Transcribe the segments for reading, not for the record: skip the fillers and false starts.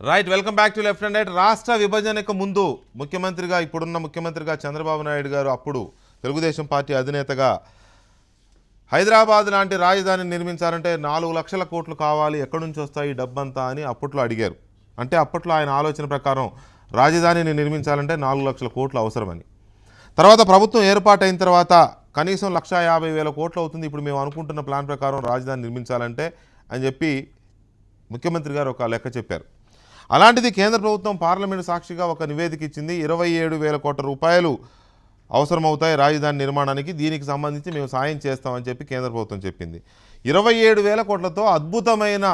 Right, welcome back to left and right. రాష్ట్ర విభజనకు ముందు ముఖ్యమంత్రిగా ఇప్పుడున్న ముఖ్యమంత్రిగా చంద్రబాబు నాయుడు గారు అప్పుడు తెలుగుదేశం పార్టీ అధినేతగా హైదరాబాద్ లాంటి రాజధానిని నిర్మించాలంటే 4 లక్షల కోట్లు కావాలి, ఎక్కడి నుంచి వస్తాయి డబ్బంతా అని అప్పట్లో అడిగారు. అంటే అప్పట్లో ఆయన ఆలోచన ప్రకారం రాజధానిని నిర్మించాలంటే 4 లక్షల కోట్లు అవసరమని. తర్వాత ప్రభుత్వం ఏర్పాటైన తర్వాత కనీసం 1,50,000 కోట్లు అవుతుంది ఇప్పుడు మేము అనుకుంటున్న ప్లాన్ ప్రకారం రాజధాని నిర్మించాలంటే అని చెప్పి ముఖ్యమంత్రి గారు ఒక లెక్క చెప్పారు. అలాంటిది కేంద్ర ప్రభుత్వం పార్లమెంటు సాక్షిగా ఒక నివేదిక ఇచ్చింది. 27,000 కోట్ల రూపాయలు అవసరమవుతాయి రాజధాని నిర్మాణానికి, దీనికి సంబంధించి మేము సాయం చేస్తామని చెప్పి కేంద్ర ప్రభుత్వం చెప్పింది. 27,000 కోట్లతో అద్భుతమైన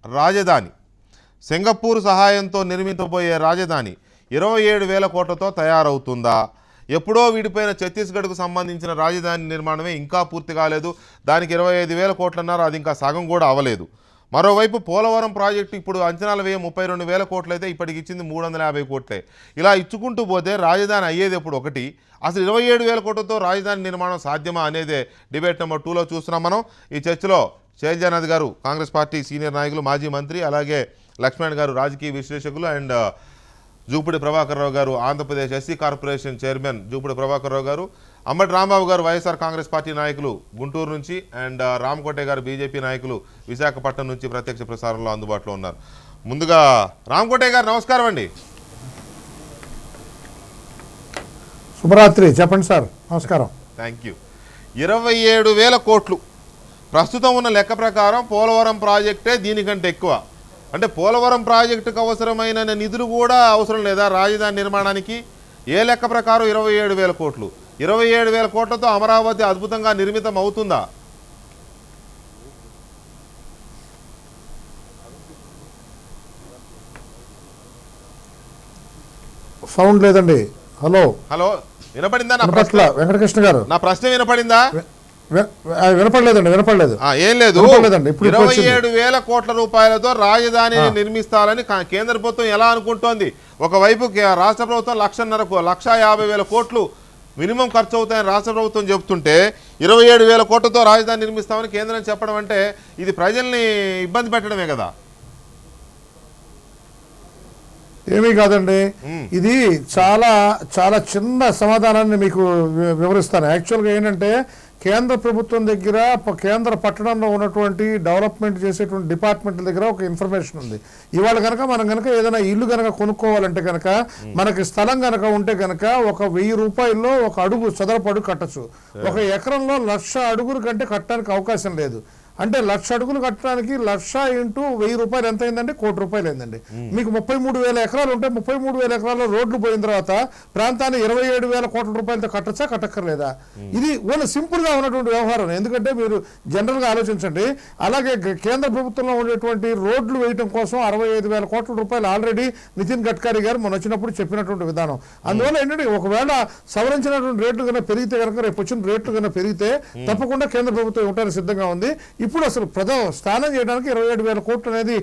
రాజధాని, సింగపూర్ సహాయంతో నిర్మించబోయే రాజధాని 27,000 కోట్లతో తయారవుతుందా? ఎప్పుడో విడిపోయిన ఛత్తీస్గఢ్కు సంబంధించిన రాజధాని నిర్మాణమే ఇంకా పూర్తి కాలేదు. దానికి 25,000 కోట్లు అన్నారు, అది ఇంకా సగం కూడా అవ్వలేదు. మరోవైపు పోలవరం ప్రాజెక్టు ఇప్పుడు అంచనాల వ్యయం 32,000 కోట్లు అయితే ఇప్పటికి ఇచ్చింది 350 కోట్లే. ఇలా ఇచ్చుకుంటూ పోతే రాజధాని అయ్యేది ఎప్పుడు ఒకటి, అసలు 27,000 కోట్లతో రాజధాని నిర్మాణం సాధ్యమా అనేదే డిబేట్ నెంబర్ 2లో చూస్తున్నాం మనం. ఈ చర్చలో శైలజానాథ్ గారు కాంగ్రెస్ పార్టీ సీనియర్ నాయకులు, మాజీ మంత్రి, అలాగే లక్ష్మణ్ గారు రాజకీయ విశ్లేషకులు, and Jupudi Prabhakar Rao garu Andhra Pradesh SC corporation chairman Jupudi Prabhakar Rao garu, Ambati Rambabu గారు వైఎస్ఆర్ కాంగ్రెస్ పార్టీ నాయకులు గుంటూరు నుంచి, అండ్ రామకోటే గారు బీజేపీ నాయకులు విశాఖపట్నం నుంచి ప్రత్యక్ష ప్రసారంలో అందుబాటులో ఉన్నారు. ముందుగా రామకోటే గారు నమస్కారం అండి. శుభరాత్రి. చెప్పండి సార్. నమస్కారం. Thank you. 27,000 కోట్లు ప్రస్తుతం ఉన్న లెక్క ప్రకారం పోలవరం ప్రాజెక్టే దీనికంటే ఎక్కువ. అంటే పోలవరం ప్రాజెక్టుకు అవసరమైన నిధులు కూడా అవసరం లేదా రాజధాని నిర్మాణానికి? ఏ లెక్క ప్రకారం 27,000 కోట్లు? 27,000 కోట్లతో అమరావతి అద్భుతంగా నిర్మితం అవుతుందా? సౌండ్ లేదండి. Hello hello, వినపడిందా? వెంకటకృష్ణ గారు, నా ప్రశ్న వినపడిందా? వినపడలేదండి. వినపడలేదు. ఏం లేదు. 27,000 కోట్ల రూపాయలతో రాజధానిని నిర్మిస్తారని కేంద్ర ప్రభుత్వం ఎలా అనుకుంటోంది? ఒకవైపు రాష్ట్ర ప్రభుత్వం 1,50,000 కోట్లు మినిమం ఖర్చు అవుతాయని రాష్ట్ర ప్రభుత్వం చెబుతుంటే 27,000 కోట్లతో రాజధాని నిర్మిస్తామని కేంద్రం చెప్పడం అంటే ఇది ప్రజల్ని ఇబ్బంది పెట్టడమే కదా. ఏమీ కాదండి, ఇది చాలా చాలా చిన్న సమాధానాన్ని మీకు వివరిస్తాను. యాక్చువల్గా ఏంటంటే కేంద్ర ప్రభుత్వం దగ్గర, కేంద్ర పట్టణంలో ఉన్నటువంటి డెవలప్మెంట్ చేసేటువంటి డిపార్ట్మెంట్ల దగ్గర ఒక ఇన్ఫర్మేషన్ ఉంది. ఇవాళ కనుక మనం కనుక ఏదైనా ఇల్లు కనుక కొనుక్కోవాలంటే కనుక మనకి స్థలం కనుక ఉంటే కనుక 1,000 రూపాయల్లో ఒక అడుగు చదరపు అడుగు కట్టచ్చు. 1 ఎకరంలో 1,00,000 అడుగుల కంటే కట్టడానికి అవకాశం లేదు. అంటే 1,00,000 అడుగులు కట్టడానికి 1,00,000 ఇంటూ 1,000 రూపాయలు ఎంత అయిందండి? 1 కోటి రూపాయలు అయిందండి. మీకు 33,000 ఎకరాలు ఉంటే 33,000 ఎకరాల్లో రోడ్లు పోయిన తర్వాత ప్రాంతాన్ని 27,000 కోట్ల రూపాయలతో కట్టచ్చా, కట్టక్కర్లేదా? ఇది ఓన్లీ సింపుల్ గా ఉన్నటువంటి వ్యవహారం. ఎందుకంటే మీరు జనరల్ గా ఆలోచించండి. అలాగే కేంద్ర ప్రభుత్వంలో ఉండేటువంటి రోడ్లు వేయడం కోసం 65,000 కోట్ల రూపాయలు ఆల్రెడీ నితిన్ గడ్కరీ గారు మొన్న వచ్చినప్పుడు చెప్పినటువంటి విధానం. అందువల్ల ఏంటంటే ఒకవేళ సవరించినటువంటి రేట్లు కన్నా పెరిగితే కనుక, రేపు వచ్చిన రేట్లు కన్నా పెరిగితే తప్పకుండా కేంద్ర ప్రభుత్వం ఇవ్వడానికి సిద్ధంగా ఉంది. ఇప్పుడు అసలు స్నానం చేయడానికి 27,000 కోట్లు అనేది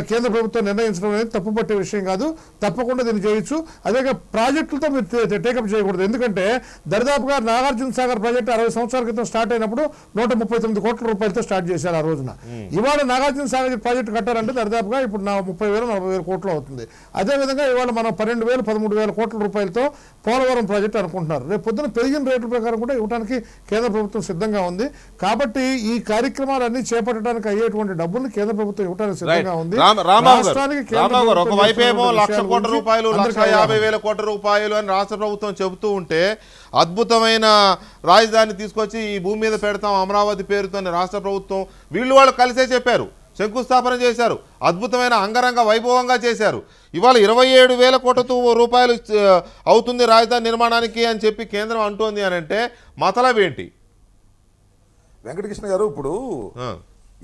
కేంద్ర ప్రభుత్వం నిర్ణయించడం అనేది తప్పుపట్టే విషయం కాదు. తప్పకుండా దీన్ని చేయొచ్చు. అదే ప్రాజెక్టులతో మీరు టేకప్ చేయకూడదు. ఎందుకంటే దరిదాపుగా నాగార్జున సాగర్ ప్రాజెక్టు 60 సంవత్సరాల క్రితం స్టార్ట్ అయినప్పుడు 139 కోట్ల రూపాయలతో స్టార్ట్ చేశారు ఆ రోజున. ఇవాళ నాగార్జున సాగర్ ప్రాజెక్టు కట్టారంటే దరిదాపుగా ఇప్పుడు 30,000-40,000 కోట్లు అవుతుంది. అదేవిధంగా ఇవాళ మనం 12,000-13,000 కోట్ల రూపాయలతో పోలవరం ప్రాజెక్టు అనుకుంటున్నారు. రేపు పొద్దున పెరిగిన రేట్ల ప్రకారం కూడా ఇవ్వడానికి కేంద్ర ప్రభుత్వం సిద్ధంగా ఉంది. కాబట్టి ఈ కార్యక్రమాలన్నీ చేపట్టడానికి అయ్యేటువంటి డబ్బులు కేంద్ర ప్రభుత్వం ఇవ్వడానికి సిద్ధంగా ఉంది. ఒకవైపేమో 1,00,000 కోట్ల రూపాయలు, 1,50,000 కోట్ల రూపాయలు అని రాష్ట్ర ప్రభుత్వం చెబుతూ ఉంటే అద్భుతమైన రాజధాని తీసుకొచ్చి ఈ భూమి మీద పెడతాం అమరావతి పేరుతో రాష్ట్ర ప్రభుత్వం వాళ్ళు కలిసే చెప్పారు, శంకుస్థాపన చేశారు, అద్భుతమైన అంగరంగ వైభవంగా చేశారు. ఇవాళ 27,000 కోట్ల రూపాయలు అవుతుంది రాజధాని నిర్మాణానికి అని చెప్పి కేంద్రం అంటోంది అని అంటే మతలబ్ ఏంటి? వెంకటకృష్ణ గారు, ఇప్పుడు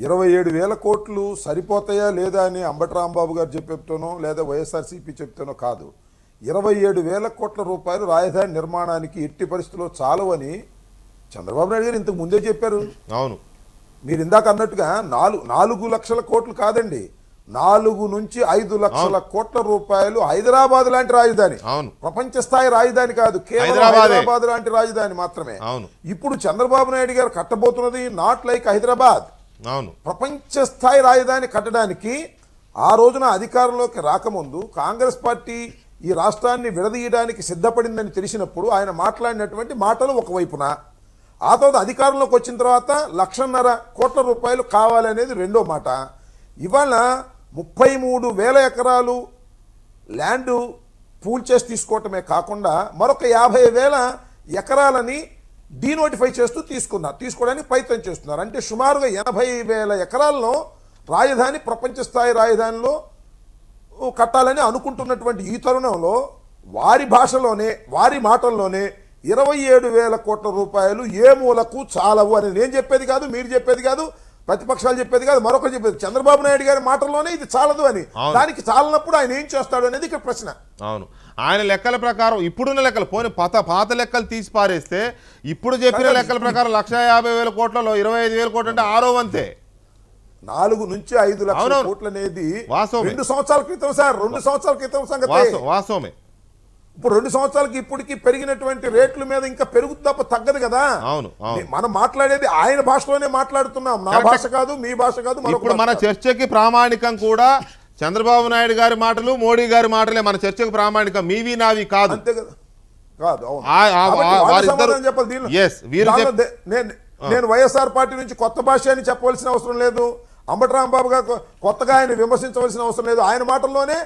27,000 కోట్లు సరిపోతాయా లేదా అని అంబటి రాంబాబు గారు చెప్తానో లేదా వైఎస్ఆర్సీపీ చెప్తానో కాదు. 27,000 కోట్ల రూపాయలు రాజధాని నిర్మాణానికి ఎట్టి పరిస్థితుల్లో చాలవని చంద్రబాబు నాయుడు గారు ఇంతకు ముందే చెప్పారు. అవును, మీరు ఇందాక అన్నట్టుగా 4 లక్షల కోట్లు కాదండి, 4 నుంచి 5 లక్షల కోట్ల రూపాయలు హైదరాబాద్ లాంటి రాజధాని, ప్రపంచ స్థాయి రాజధాని కాదు, కేవలం హైదరాబాద్ లాంటి రాజధాని మాత్రమే. ఇప్పుడు చంద్రబాబు నాయుడు గారు కట్టబోతున్నది నాట్ లైక్ హైదరాబాద్, ప్రపంచ స్థాయి రాజధాని కట్టడానికి ఆ రోజున అధికారంలోకి రాకముందు కాంగ్రెస్ పార్టీ ఈ రాష్ట్రాన్ని విడదీయడానికి సిద్ధపడిందని తెలిసినప్పుడు ఆయన మాట్లాడినటువంటి మాటలు ఒకవైపున, ఆ తర్వాత అధికారంలోకి వచ్చిన తర్వాత 1,50,000 కోట్ల రూపాయలు కావాలనేది రెండో మాట. ఇవాళ 33,000 ఎకరాలు ల్యాండ్ పూల్ చేసి తీసుకోవటమే కాకుండా మరొక 50,000 ఎకరాలని డీనోటిఫై చేస్తూ తీసుకోవడానికి ప్రయత్నం చేస్తున్నారు. అంటే సుమారుగా 80,000 ఎకరాల్లో రాజధాని ప్రపంచ స్థాయి రాజధానిలో కట్టాలని అనుకుంటున్నటువంటి ఈ తరుణంలో వారి భాషలోనే వారి మాటల్లోనే 27,000 కోట్ల రూపాయలు ఏ మూలకు చాలవు అని నేను చెప్పేది కాదు, మీరు చెప్పేది కాదు, ప్రతిపక్షాలు చెప్పేది కాదు, మరొకరు చెప్పేది. చంద్రబాబు నాయుడు గారి మాటల్లోనే ఇది చాలదు అని. దానికి చాలనప్పుడు ఆయన ఏం చేస్తాడు అనేది ఇక్కడ ప్రశ్న. అవును, ఆయన లెక్కల ప్రకారం ఇప్పుడున్న లెక్కలు పోనీ పాత లెక్కలు తీసి పారేస్తే ఇప్పుడు చెప్పిన లెక్కల ప్రకారం 150,000 కోట్లలో 25,000 కోట్లు అంటే 6వ వంతే. 4 నుంచి 5 లక్షల కోట్లు అనేది 2 సంవత్సరాల క్రితం సార్, 2 సంవత్సరాల క్రితం సంగతి. వాస్తవమే. ఇప్పుడు 2 సంవత్సరాలకి ఇప్పటికి పెరిగినటువంటి రేట్ల మీద ఇంకా పెరుగుతుంది తప్ప తగ్గదు కదా. అవును, మనం మాట్లాడేది ఆయన భాషలోనే మాట్లాడుతున్నాం, నా భాష కాదు, మీ భాష కాదు. ఇప్పుడు మన చర్చకి ప్రామాణికం కూడా చంద్రబాబు నాయుడు గారి మాటలు, మోడీ గారి మాటలే మన చర్చకు ప్రామాణికం, మీవి నావి కాదు. అంతే కదా, కాదు. నేను వైఎస్ఆర్ పార్టీ నుంచి కొత్త భాష అని చెప్పవలసిన అవసరం లేదు, అంబటరాంబాబు గారు కొత్తగా ఆయన విమర్శించవలసిన అవసరం లేదు. ఆయన మాటల్లోనే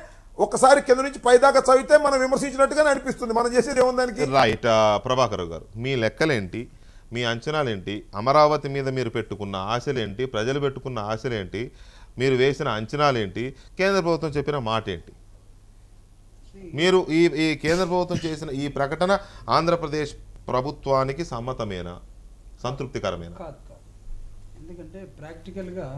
ఒకసారి కింద నుంచి పైదాకా చదివితే మనం విమర్శించినట్టుగానే అనిపిస్తుంది. మనం చేసేది ఏముందానికి. రైట్. ప్రభాకర్ గారు, మీ లెక్కలేంటి, మీ అంచనాలేంటి, అమరావతి మీద మీరు పెట్టుకున్న ఆశలేంటి, ప్రజలు పెట్టుకున్న ఆశలేంటి, మీరు వేసిన అంచనాలేంటి, కేంద్ర ప్రభుత్వం చెప్పిన మాట ఏంటి? మీరు ఈ కేంద్ర ప్రభుత్వం చేసిన ఈ ప్రకటన ఆంధ్రప్రదేశ్ ప్రభుత్వానికి సమ్మతమేనా, సంతృప్తికరమేనా? కాదు. ఎందుకంటే ప్రాక్టికల్గా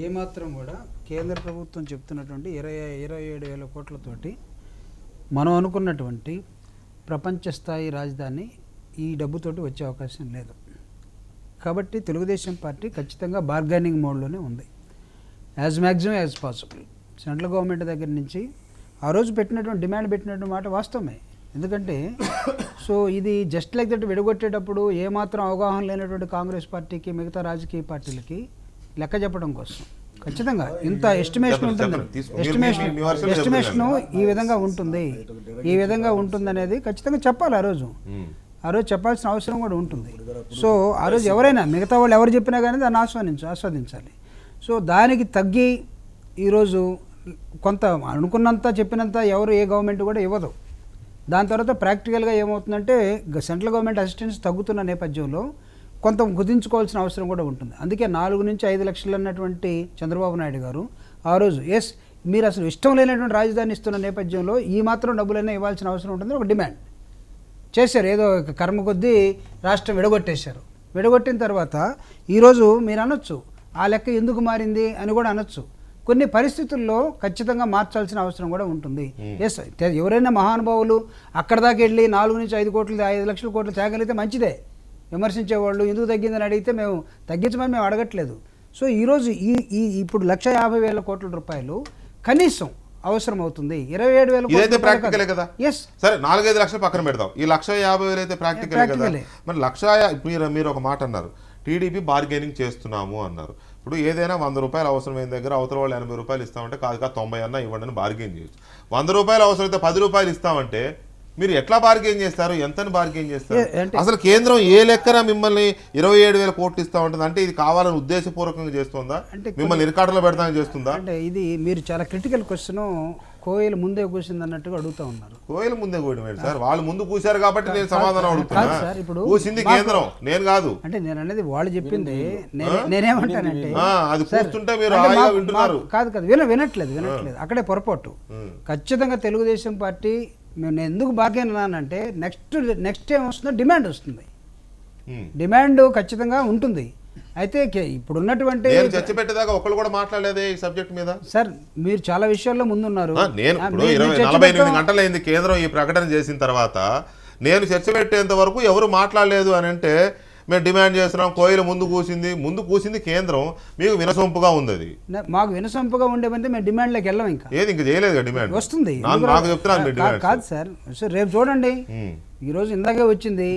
ఏమాత్రం కూడా కేంద్ర ప్రభుత్వం చెప్తున్నటువంటి 27,000 కోట్లతోటి మనం అనుకున్నటువంటి ప్రపంచ స్థాయి రాజధాని ఈ డబ్బుతోటి వచ్చే అవకాశం లేదు. కాబట్టి తెలుగుదేశం పార్టీ ఖచ్చితంగా బార్గెనింగ్ మోడ్లోనే ఉంది, as maximum as possible. Central government దగ్గర నుంచి ఆ రోజు పెట్టినటువంటి డిమాండ్ పెట్టినటువంటి మాట వాస్తవమే. ఎందుకంటే సో ఇది జస్ట్ లైక్ దట్ విడగొట్టేటప్పుడు ఏమాత్రం అవగాహన లేనటువంటి కాంగ్రెస్ పార్టీకి మిగతా రాజకీయ పార్టీలకి లెక్క చెప్పడం కోసం ఖచ్చితంగా ఇంత ఎస్టిమేషన్ ఉంటుంది, ఎస్టిమేషను ఈ విధంగా ఉంటుంది, ఈ విధంగా ఉంటుంది అనేది ఖచ్చితంగా చెప్పాలి. ఆ రోజు చెప్పాల్సిన అవసరం కూడా ఉంటుంది. సో ఆ రోజు ఎవరైనా మిగతా వాళ్ళు ఎవరు చెప్పినా కానీ దాన్ని ఆస్వాదించాలి. సో దానికి తగ్గి ఈరోజు కొంత అనుకున్నంత చెప్పినంత ఎవరు ఏ గవర్నమెంట్ కూడా ఇవ్వదు. దాని తర్వాత ప్రాక్టికల్గా ఏమవుతుందంటే సెంట్రల్ గవర్నమెంట్ అసిస్టెన్స్ తగ్గుతున్న నేపథ్యంలో కొంత కుదించుకోవాల్సిన అవసరం కూడా ఉంటుంది. అందుకే 4 నుంచి 5 లక్షలు అన్నటువంటి చంద్రబాబు నాయుడు గారు ఆ రోజు మీరు అసలు ఇష్టం లేనటువంటి రాజధాని ఇస్తున్న నేపథ్యంలో ఈ మాత్రం డబ్బులైనా ఇవ్వాల్సిన అవసరం ఉంటుంది ఒక డిమాండ్ చేశారు. ఏదో కర్మ కొద్దీ రాష్ట్రం విడగొట్టేశారు. విడగొట్టిన తర్వాత ఈరోజు మీరు అనొచ్చు ఆ లెక్క ఎందుకు మారింది అని కూడా అనొచ్చు. కొన్ని పరిస్థితుల్లో ఖచ్చితంగా మార్చాల్సిన అవసరం కూడా ఉంటుంది. ఎవరైనా మహానుభావులు అక్కడ దాకా వెళ్ళి 4 నుంచి 5 కోట్లు 5 లక్షల కోట్లు తేగలిగితే మంచిదే. విమర్శించేవాళ్ళు ఎందుకు తగ్గిందని అడిగితే మేము తగ్గించమని మేము అడగట్లేదు. సో ఈరోజు ఇప్పుడు 150,000 కోట్ల రూపాయలు కనీసం అవసరం అవుతుంది. 27,000 ప్రాక్టికలే కదా. సరే 4-5 లక్షలు పక్కన పెడతాం, ఈ 150,000 అయితే ప్రాక్టికలే కదా. మరి 1,00,000 మీరు ఒక మాట అన్నారు, టీడీపీ బార్గెనింగ్ చేస్తున్నాము అన్నారు. ఇప్పుడు ఏదైనా 100 రూపాయలు అవసరమైన దగ్గర అవతల వాళ్ళు 80 రూపాయలు ఇస్తామంటే కాదు 90 అన్నా ఇవ్వండి అని బార్గెన్ చేయొచ్చు. 100 రూపాయలు అవసరమైతే 10 రూపాయలు ఇస్తామంటే మీరు ఎట్లా బార్గెన్ చేస్తారు, ఎంతని బార్గెన్ చేస్తారు? అసలు కేంద్రం ఏ లెక్కన మిమ్మల్ని 27,000 కోట్లు ఇస్తా ఉంటుంది? అంటే ఇది కావాలని ఉద్దేశపూర్వకంగా చేస్తుందా, మిమ్మల్ని ఇరకాటలో పెడతామని చేస్తుందా? అంటే ఇది మీరు చాలా క్రిటికల్ క్వశ్చన్. కోయిలు ముందే కూసింది అన్నట్టుగా అడుగుతా ఉన్నారు. కోయిలు ముందే కూడి సార్, వాళ్ళు ముందు కూశారు కాబట్టి నేను సమాధానం అడుగుతున్నా. ఇప్పుడు కూసింది కేంద్రం, నేను కాదు. అంటే నేను అనేది వాళ్ళు చెప్పింది. నేనేమంటానంటే అది కూర్చుంటే మీరు వింటున్నారు. కాదు వినట్లేదు. అక్కడే పొరపాటు. ఖచ్చితంగా తెలుగుదేశం పార్టీ నేను ఎందుకు బాగా అన్నానంటే నెక్స్ట్ ఏం వస్తుందో డిమాండ్ వస్తుంది. డిమాండ్ ఖచ్చితంగా ఉంటుంది. అయితే ఇప్పుడు ఉన్నటువంటి చర్చ పెట్టేదాకా ఒకళ్ళు కూడా మాట్లాడలేదే ఈ సబ్జెక్ట్ మీద. సార్ మీరు చాలా విషయాల్లో ముందున్నారు. నేను 48 గంటలైంది కేంద్రం ఈ ప్రకటన చేసిన తర్వాత, నేను చర్చ పెట్టేంత వరకు ఎవరు మాట్లాడలేదు అని అంటే మేము డిమాండ్ చేస్తున్నాం. కోయిల ముందు కూసింది కేంద్రం, మీకు వినసొంపుగా ఉంది. అది మాకు వినసొంపుగా ఉండేవంటే మేము డిమాండ్లోకి వెళ్ళాం. ఇంకా చేయలేదు డిమాండ్ వస్తుంది. నాకు చెప్తున్నాను కాదు సార్, రేపు చూడండి ఈరోజు ఇందాకే వచ్చింది.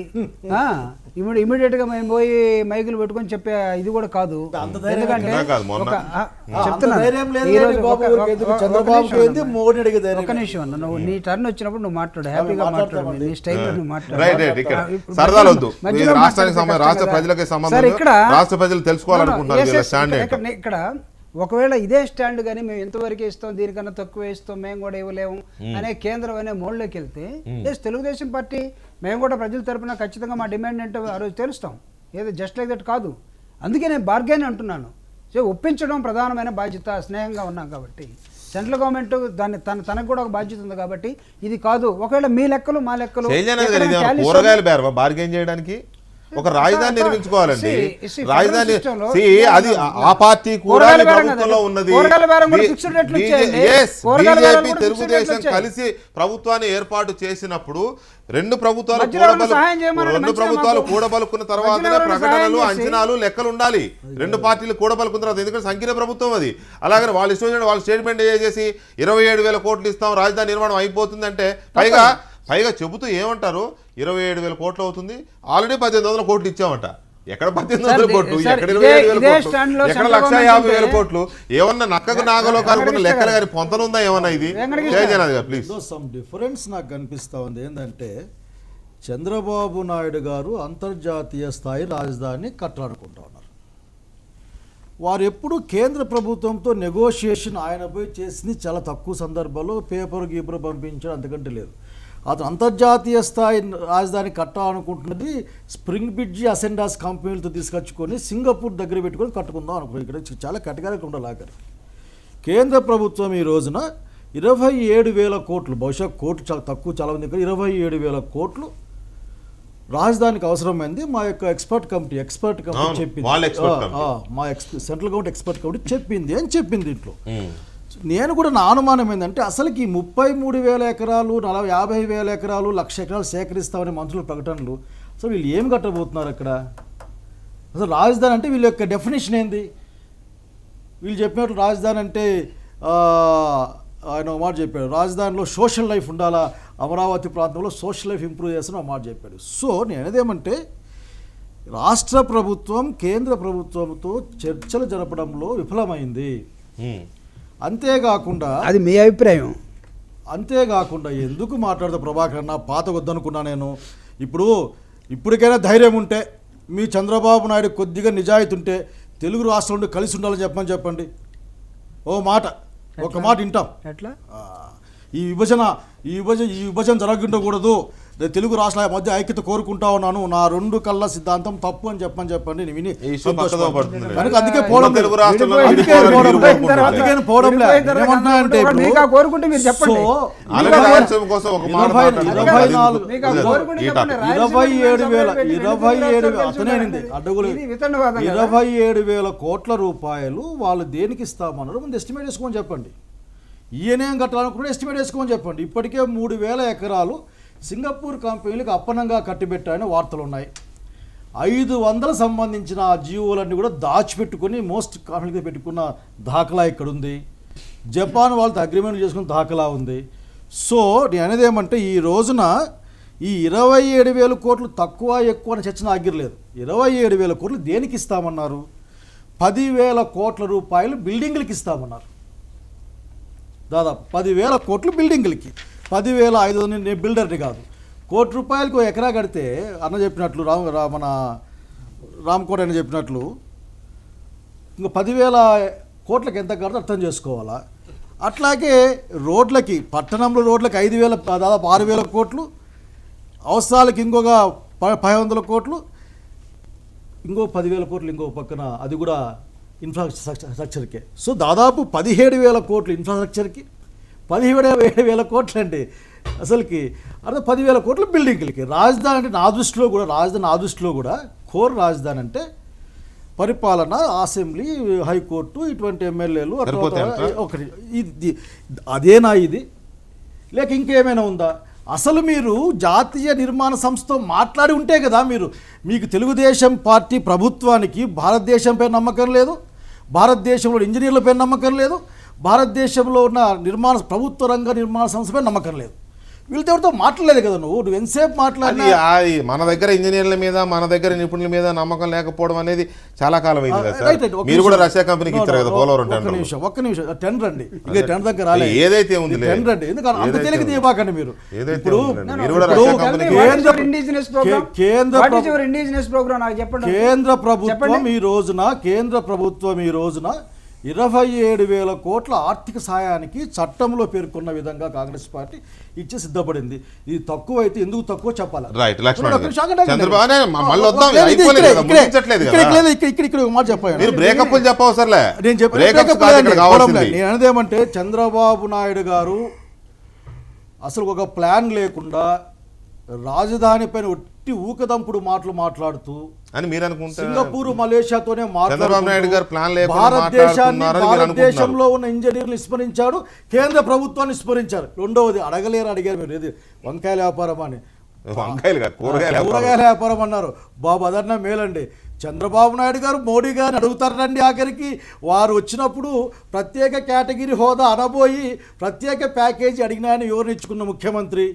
ఇమీడియట్గా మేము పోయి మైకులు పెట్టుకొని చెప్పే ఇది కూడా కాదు. ఎందుకంటే ఒక నిమిషం అన్న, నువ్వు నీ టర్న్ వచ్చినప్పుడు నువ్వు మాట్లాడు, హ్యాపీగా మాట్లాడు, నీ స్టైల్లో నువ్వు మాట్లాడు. ఇక్కడ ఒకవేళ ఇదే స్టాండ్ కానీ మేము ఎంతవరకు ఇస్తాం, దీనికన్నా తక్కువ ఇస్తాం, మేము కూడా ఇవ్వలేము అనే కేంద్రం అనే మోడ్లోకి వెళ్తే తెలుగుదేశం పార్టీ మేము కూడా ప్రజల తరపున ఖచ్చితంగా మా డిమాండ్ ఏంటో ఆ రోజు తెలుస్తాం. ఏదో జస్ట్ లైక్ దట్ కాదు. అందుకే నేను బార్గెన్ అంటున్నాను. సో ఒప్పించడం ప్రధానమైన బాధ్యత. స్నేహంగా ఉన్నాం కాబట్టి సెంట్రల్ గవర్నమెంట్ దాన్ని తనకు కూడా ఒక బాధ్యత ఉంది కాబట్టి ఇది కాదు. ఒకవేళ మీ లెక్కలు మా లెక్కలు బార్గెన్ చేయడానికి ఒక రాజధాని నిర్మించుకోవాలండి. రాజధాని అది ఆ పార్టీ కూడా ప్రభుత్వంలో ఉన్నది. బీజేపీ తెలుగుదేశం కలిసి ప్రభుత్వాన్ని ఏర్పాటు చేసినప్పుడు రెండు ప్రభుత్వాలు కూడబలుకున్న తర్వాతనే ప్రకటనలు, అంచనాలు, లెక్కలు ఉండాలి. రెండు పార్టీలు కూడబలుకున్న తర్వాత, ఎందుకంటే సంకీర్ణ ప్రభుత్వం అది. అలాగే వాళ్ళు ఇష్టం వాళ్ళు స్టేట్మెంట్ చేసి 27,000 కోట్లు ఇస్తాం, రాజధాని నిర్మాణం అయిపోతుంది అంటే పైగా చెబుతూ ఏమంటారు, 27,000 కోట్లు అవుతుంది, ఆల్రెడీ 18,000 కోట్లు ఇచ్చామంట. ఎక్కడ 18,000 కోట్లు, ఎక్కడ 27,000 కోట్లు, ఎక్కడ 150,000 కోట్లు? ఏమన్నా నక్కకు నాగలో కనుక్కున్న లెక్కలు కానీ పొంతనుందా ఏమన్నా? ఇది ప్లీజ్. సమ్ డిఫరెన్స్ నాకు కనిపిస్తా ఉంది. ఏంటంటే చంద్రబాబు నాయుడు గారు అంతర్జాతీయ స్థాయి రాజధాని కట్టాలనుకుంటా ఉన్నారు. వారు ఎప్పుడు కేంద్ర ప్రభుత్వంతో నెగోషియేషన్ ఆయన పోయి చేసింది చాలా తక్కువ సందర్భాల్లో, పేపర్ గీపర్ పంపించడం అంతకంటే లేదు. అతను అంతర్జాతీయ స్థాయి రాజధాని కట్టాలనుకుంటున్నది స్ప్రింగ్ బ్రిడ్జి అసెండాస్ కంపెనీలతో తీసుకొచ్చుకొని సింగపూర్ దగ్గర పెట్టుకొని కట్టుకుందాం అనుకున్నాను. ఇక్కడ చాలా కటకాలకు ఉండాలి. ఆఖరి కేంద్ర ప్రభుత్వం ఈ రోజున 27,000 కోట్లు, బహుశా కోట్లు చాలా తక్కువ, చాలా మంది 27,000 కోట్లు రాజధానికి అవసరమైంది. మా యొక్క ఎక్స్పర్ట్ కమిటీ చెప్పింది, మా సెంట్రల్ గవర్నమెంట్ ఎక్స్పర్ట్ కమిటీ చెప్పింది అని చెప్పింది. దీంట్లో నేను కూడా నా అనుమానం ఏంటంటే అసలుకి 33,000 ఎకరాలు, 50,000 ఎకరాలు, 1,00,000 ఎకరాలు సేకరిస్తామని మంత్రుల ప్రకటనలు, అసలు వీళ్ళు ఏం కట్టబోతున్నారు అక్కడ? అసలు రాజధాని అంటే వీళ్ళ యొక్క డెఫినేషన్ ఏంది? వీళ్ళు చెప్పినట్లు రాజధాని అంటే ఆయన ఒక మాట చెప్పాడు, రాజధానిలో సోషల్ లైఫ్ ఉండాలా, అమరావతి ప్రాంతంలో సోషల్ లైఫ్ ఇంప్రూవ్ చేస్తాను ఒక మాట చెప్పాడు. సో నేను అనేదేమంటే రాష్ట్ర ప్రభుత్వం కేంద్ర ప్రభుత్వంతో చర్చలు జరపడంలో విఫలమైంది. అంతేకాకుండా అది మీ అభిప్రాయం. అంతేకాకుండా ఎందుకు మాట్లాడతా ప్రభాకర్ అన్న, పాత వద్దనుకున్నా నేను. ఇప్పటికైనా ధైర్యం ఉంటే, మీ చంద్రబాబు నాయుడు కొద్దిగా నిజాయితీ ఉంటే తెలుగు రాష్ట్రంలో కలిసి ఉండాలని చెప్పండి. ఒక మాట వింటాం. ఎట్లా ఈ విభజన జరగకూడదు, తెలుగు రాష్ట్రాల మధ్య ఐక్యత కోరుకుంటా ఉన్నాను, నా 2 కళ్ళ సిద్ధాంతం తప్పు అని చెప్పండి. నేను విని అందుకే పోవడం లేదు. ఏమంటున్నానంటే 27,000 కోట్ల రూపాయలు వాళ్ళు దేనికి ఇస్తామన్నారు ముందు ఎస్టిమేట్ వేసుకోమని చెప్పండి. ఈయనేం కట్టాలనుకుంటే ఎస్టిమేట్ వేసుకోమని చెప్పండి. ఇప్పటికే 3,000 ఎకరాలు సింగపూర్ కంపెనీలకు అప్పనంగా కట్టిపెట్టాయని వార్తలు ఉన్నాయి. 500 సంబంధించిన ఆ జీవోలన్నీ కూడా దాచిపెట్టుకుని మోస్ట్ కాన్ఫిడెంట్గా పెట్టుకున్న దాఖలా ఇక్కడ ఉంది. జపాన్ వాళ్ళతో అగ్రిమెంట్ చేసుకున్న దాఖలా ఉంది. సో నేను అనేది ఏమంటే ఈ రోజున ఈ 27,000 కోట్లు తక్కువ ఎక్కువ అని చర్చన ఆగిరలేదు. 27,000 కోట్లు దేనికి ఇస్తామన్నారు? 10,000 కోట్ల రూపాయలు బిల్డింగ్లకి ఇస్తామన్నారు. దాదాపు 10,000 కోట్లు బిల్డింగ్లకి, 10,500 నేను బిల్డర్ని కాదు. ₹1,00,00,000 ఎకరా కడితే అన్న చెప్పినట్లు మన రామ్కోట్ అని చెప్పినట్లు ఇంకా 10,000 కోట్లకి ఎంత కడితే అర్థం చేసుకోవాలా. అట్లాగే రోడ్లకి, పట్టణంలో రోడ్లకి 5,000, దాదాపు 6,000 కోట్లు, అవసరాలకి ఇంకొక 500 కోట్లు, ఇంకో 10,000 కోట్లు ఇంకో పక్కన, అది కూడా ఇన్ఫ్రాస్ట్రక్చర్కే. సో దాదాపు 17,000 కోట్లు ఇన్ఫ్రాస్ట్రక్చర్కి, 17,000 కోట్లు అండి అసలుకి. అర్థం 10,000 కోట్లు బిల్డింగ్లకి. రాజధాని అంటే నా దృష్టిలో కూడా కోర్ రాజధాని అంటే పరిపాలన, అసెంబ్లీ, హైకోర్టు, ఇటువంటి ఎమ్మెల్యేలు ఒకటి. ఇది అదేనా ఇది, లేక ఇంకేమైనా ఉందా? అసలు మీరు జాతీయ నిర్మాణ సంస్థతో మాట్లాడి ఉంటే కదా మీకు తెలుగుదేశం పార్టీ ప్రభుత్వానికి భారతదేశంపై నమ్మకం లేదు, భారతదేశంలో ఇంజనీర్లపై నమ్మకం లేదు, భారతదేశంలో ఉన్న ప్రభుత్వ రంగ నిర్మాణ సంస్థపై నమ్మకం లేదు. వీళ్ళతో ఎవరితో మాట్లాడలేదు కదా నువ్వు ఎంతసేపు మాట్లాడినా అది మన దగ్గర ఇంజనీర్ల మీద మన దగ్గర నిపుణుల మీద నమ్మకం లేకపోవడం అనేది చాలా కాలం అయింది కదా సార్. రైట్, రైట్, ఒక్క మీరు కూడా నిమిషం. రష్యా కంపెనీకి ఇచ్చారు కదా పోలవరం టెండర్. ఒక్క నిమిషం టెండర్ అండి ఇక టెండర్ దగ్గర రాలేదు. ఏదైతే ఉందిలే. టెండర్ అండి ఎందుకంటే అంత ఏదైతే తెలియక ఉంది. తీయబాకండి మీరు. ఏదైతే ఇప్పుడు ఉందిలేండి. మీరు కూడా ఇప్పుడు రష్యా కంపెనీకి కేంద్ర ప్రభుత్వం ఈ రోజున 27,000 కోట్ల ఆర్థిక సాయానికి చట్టంలో పేర్కొన్న విధంగా కాంగ్రెస్ పార్టీ ఇచ్చి సిద్ధపడింది. ఇది తక్కువ అయితే ఎందుకు తక్కువ చెప్పాలి. రైట్ లక్ష్మణ్ ఒక్క నిమిషం ఆగండి. చంద్రబాబు మళ్ళీ వద్దాం లేదు, అయిపోలేదు కదా, ఇక్కడే, ముగించట్లేదు ఇక్కడే, కదా. ఇక్కడ ఒక మాట చెప్పాను. మీరు బ్రేకప్ చెప్పవసరలే. నేను చెప్పాను Breakups breakup కాదు లేదండి, ఇక్కడ కావాల్సింది. నేను అనేదేమంటే చంద్రబాబు నాయుడు గారు అసలు ఒక ప్లాన్ లేకుండా రాజధాని పైన ఒట్టి ఊకదంపుడు మాటలు మాట్లాడుతూ అని మీరు అనుకుంటే సింగపూర్ మలేషియాతోనే చంద్రబాబు నాయుడు గారు ప్లాన్ లేకుండా భారతదేశాన్ని మాట్లాడుతున్నారని మీరు భారతదేశంలో ఉన్న ఇంజనీర్లు విస్మరించాడు, కేంద్ర ప్రభుత్వాన్ని విస్మరించారు. రెండవది అడిగారు మీరు ఏది వంకాయల వ్యాపారం అని. వంకాయలు కాదు, కూరగాయల కూరగాయల వ్యాపారం అన్నారు. బాబు అదన్నా మేలండి. చంద్రబాబు నాయుడు గారు మోడీ గారిని అడుగుతారండి. ఆఖరికి వారు వచ్చినప్పుడు ప్రత్యేక కేటగిరీ హోదా అనబోయి ప్రత్యేక ప్యాకేజీ అడిగినా అని వివరించుకున్న ముఖ్యమంత్రి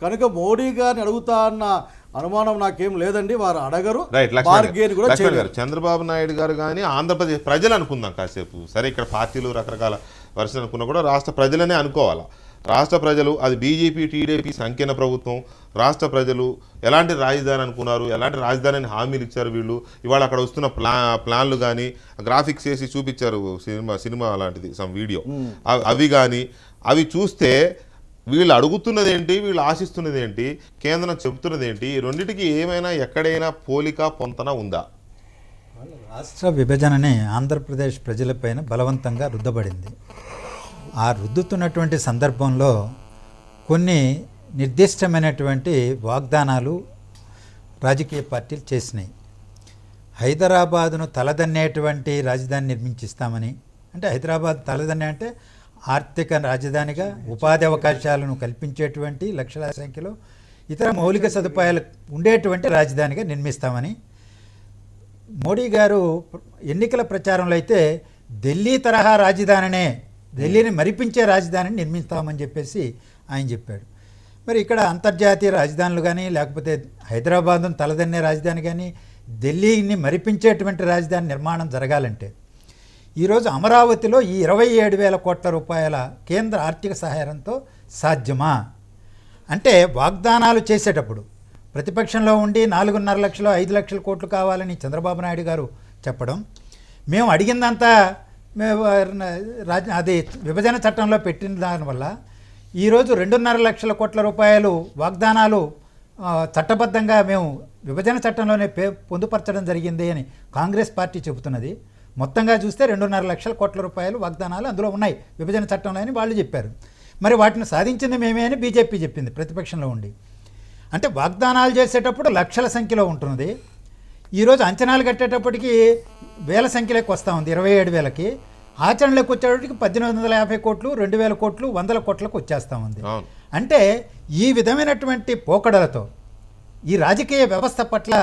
కనుక మోడీ గారిని అడుగుతా అన్న అనుమానం నాకేం లేదండి. వారు అడగరు, బార్గెన్ కూడా చేయలేరు. చంద్రబాబు నాయుడు గారు కానీ ఆంధ్రప్రదేశ్ ప్రజలు అనుకుందాం కాసేపు. సరే ఇక్కడ పార్టీలు రకరకాల వర్షాలు అనుకున్నా కూడా రాష్ట్ర ప్రజలనే అనుకోవాలా. రాష్ట్ర ప్రజలు అది బీజేపీ టీడీపీ సంకీర్ణ ప్రభుత్వం. రాష్ట్ర ప్రజలు ఎలాంటి రాజధాని అనుకున్నారు, ఎలాంటి రాజధానిని హామీలు ఇచ్చారు వీళ్ళు. ఇవాళ అక్కడ వస్తున్న ప్లాన్లు కానీ గ్రాఫిక్స్ వేసి చూపించారు, సినిమా లాంటిది సమ్ వీడియో, అవి కానీ అవి చూస్తే వీళ్ళు అడుగుతున్నది ఏంటి, వీళ్ళు ఆశిస్తున్నది ఏంటి, కేంద్రం చెబుతున్నది ఏంటి, ఈ రెండింటికి ఏమైనా ఎక్కడైనా పోలిక పొంతన ఉందా? రాష్ట్ర విభజనని ఆంధ్రప్రదేశ్ ప్రజలపైన బలవంతంగా రుద్దబడింది. ఆ రుద్దుతున్నటువంటి సందర్భంలో కొన్ని నిర్దిష్టమైనటువంటి వాగ్దానాలు రాజకీయ పార్టీలు చేసినాయి. హైదరాబాదును తలదన్నేటువంటి రాజధాని నిర్మించిస్తామని, అంటే హైదరాబాద్ తలదన్నే అంటే ఆర్థిక రాజధానిగా ఉపాధి అవకాశాలను కల్పించేటువంటి లక్షల సంఖ్యలో ఇతర మౌలిక సదుపాయాలు ఉండేటువంటి రాజధానిగా నిర్మిస్తామని మోడీ గారు ఎన్నికల ప్రచారంలో అయితే ఢిల్లీ తరహా రాజధానినే, ఢిల్లీని మరిపించే రాజధానిని నిర్మిస్తామని చెప్పేసి ఆయన చెప్పాడు. మరి ఇక్కడ అంతర్జాతీయ రాజధానులు కానీ లేకపోతే హైదరాబాద్ను తలదన్నే రాజధాని కానీ ఢిల్లీని మరిపించేటువంటి రాజధాని నిర్మాణం జరగాలంటే ఈరోజు అమరావతిలో ఈ 27,000 కోట్ల రూపాయల కేంద్ర ఆర్థిక సహాయంతో సాధ్యమా అంటే వాగ్దానాలు చేసేటప్పుడు ప్రతిపక్షంలో ఉండి 4.5 లక్షలు 5 లక్షల కోట్లు కావాలని చంద్రబాబు నాయుడు గారు చెప్పడం, మేము అడిగిందంతా అది విభజన చట్టంలో పెట్టిన దానివల్ల ఈరోజు 2.5 లక్షల కోట్ల రూపాయలు వాగ్దానాలు చట్టబద్ధంగా మేము విభజన చట్టంలోనే పొందుపరచడం జరిగింది అని కాంగ్రెస్ పార్టీ చెబుతున్నది. మొత్తంగా చూస్తే 2.5 లక్షల కోట్ల రూపాయలు వాగ్దానాలు అందులో ఉన్నాయి విభజన చట్టంలో అని వాళ్ళు చెప్పారు. మరి వాటిని సాధించింది మేమే అని బీజేపీ చెప్పింది ప్రతిపక్షంలో ఉండి. అంటే వాగ్దానాలు చేసేటప్పుడు లక్షల సంఖ్యలో ఉంటున్నది. ఈరోజు అంచనాలు కట్టేటప్పటికి వేల సంఖ్యలోకి వస్తూ ఉంది. 27,000కి ఆచరణలోకి వచ్చేటప్పటికి 1,850 కోట్లు 2,000 కోట్లు 100 కోట్లకు వచ్చేస్తూ ఉంది. అంటే ఈ విధమైనటువంటి పోకడలతో ఈ రాజకీయ వ్యవస్థ పట్ల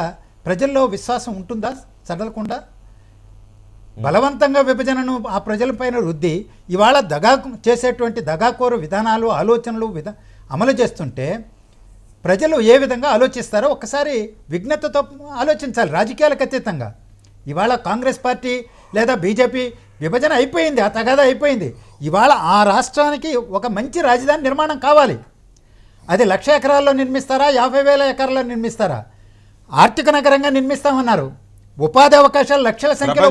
ప్రజల్లో విశ్వాసం ఉంటుందా? సడలకుండా బలవంతంగా విభజనను ఆ ప్రజలపైన రుద్ది ఇవాళ చేసేటువంటి దగాకోరు విధానాలు ఆలోచనలు అమలు చేస్తుంటే ప్రజలు ఏ విధంగా ఆలోచిస్తారో ఒక్కసారి విజ్ఞతతో ఆలోచించాలి. రాజకీయాలకు అతీతంగా ఇవాళ కాంగ్రెస్ పార్టీ లేదా బీజేపీ విభజన అయిపోయింది, ఆ తగాదా అయిపోయింది. ఇవాళ ఆ రాష్ట్రానికి ఒక మంచి రాజధాని నిర్మాణం కావాలి. అది 1,00,000 ఎకరాల్లో నిర్మిస్తారా, 50,000 ఎకరాల్లో నిర్మిస్తారా? ఆర్థిక నగరంగా నిర్మిస్తామన్నారు. ఉపాధి అవకాశాలు లక్షల సంఖ్యలో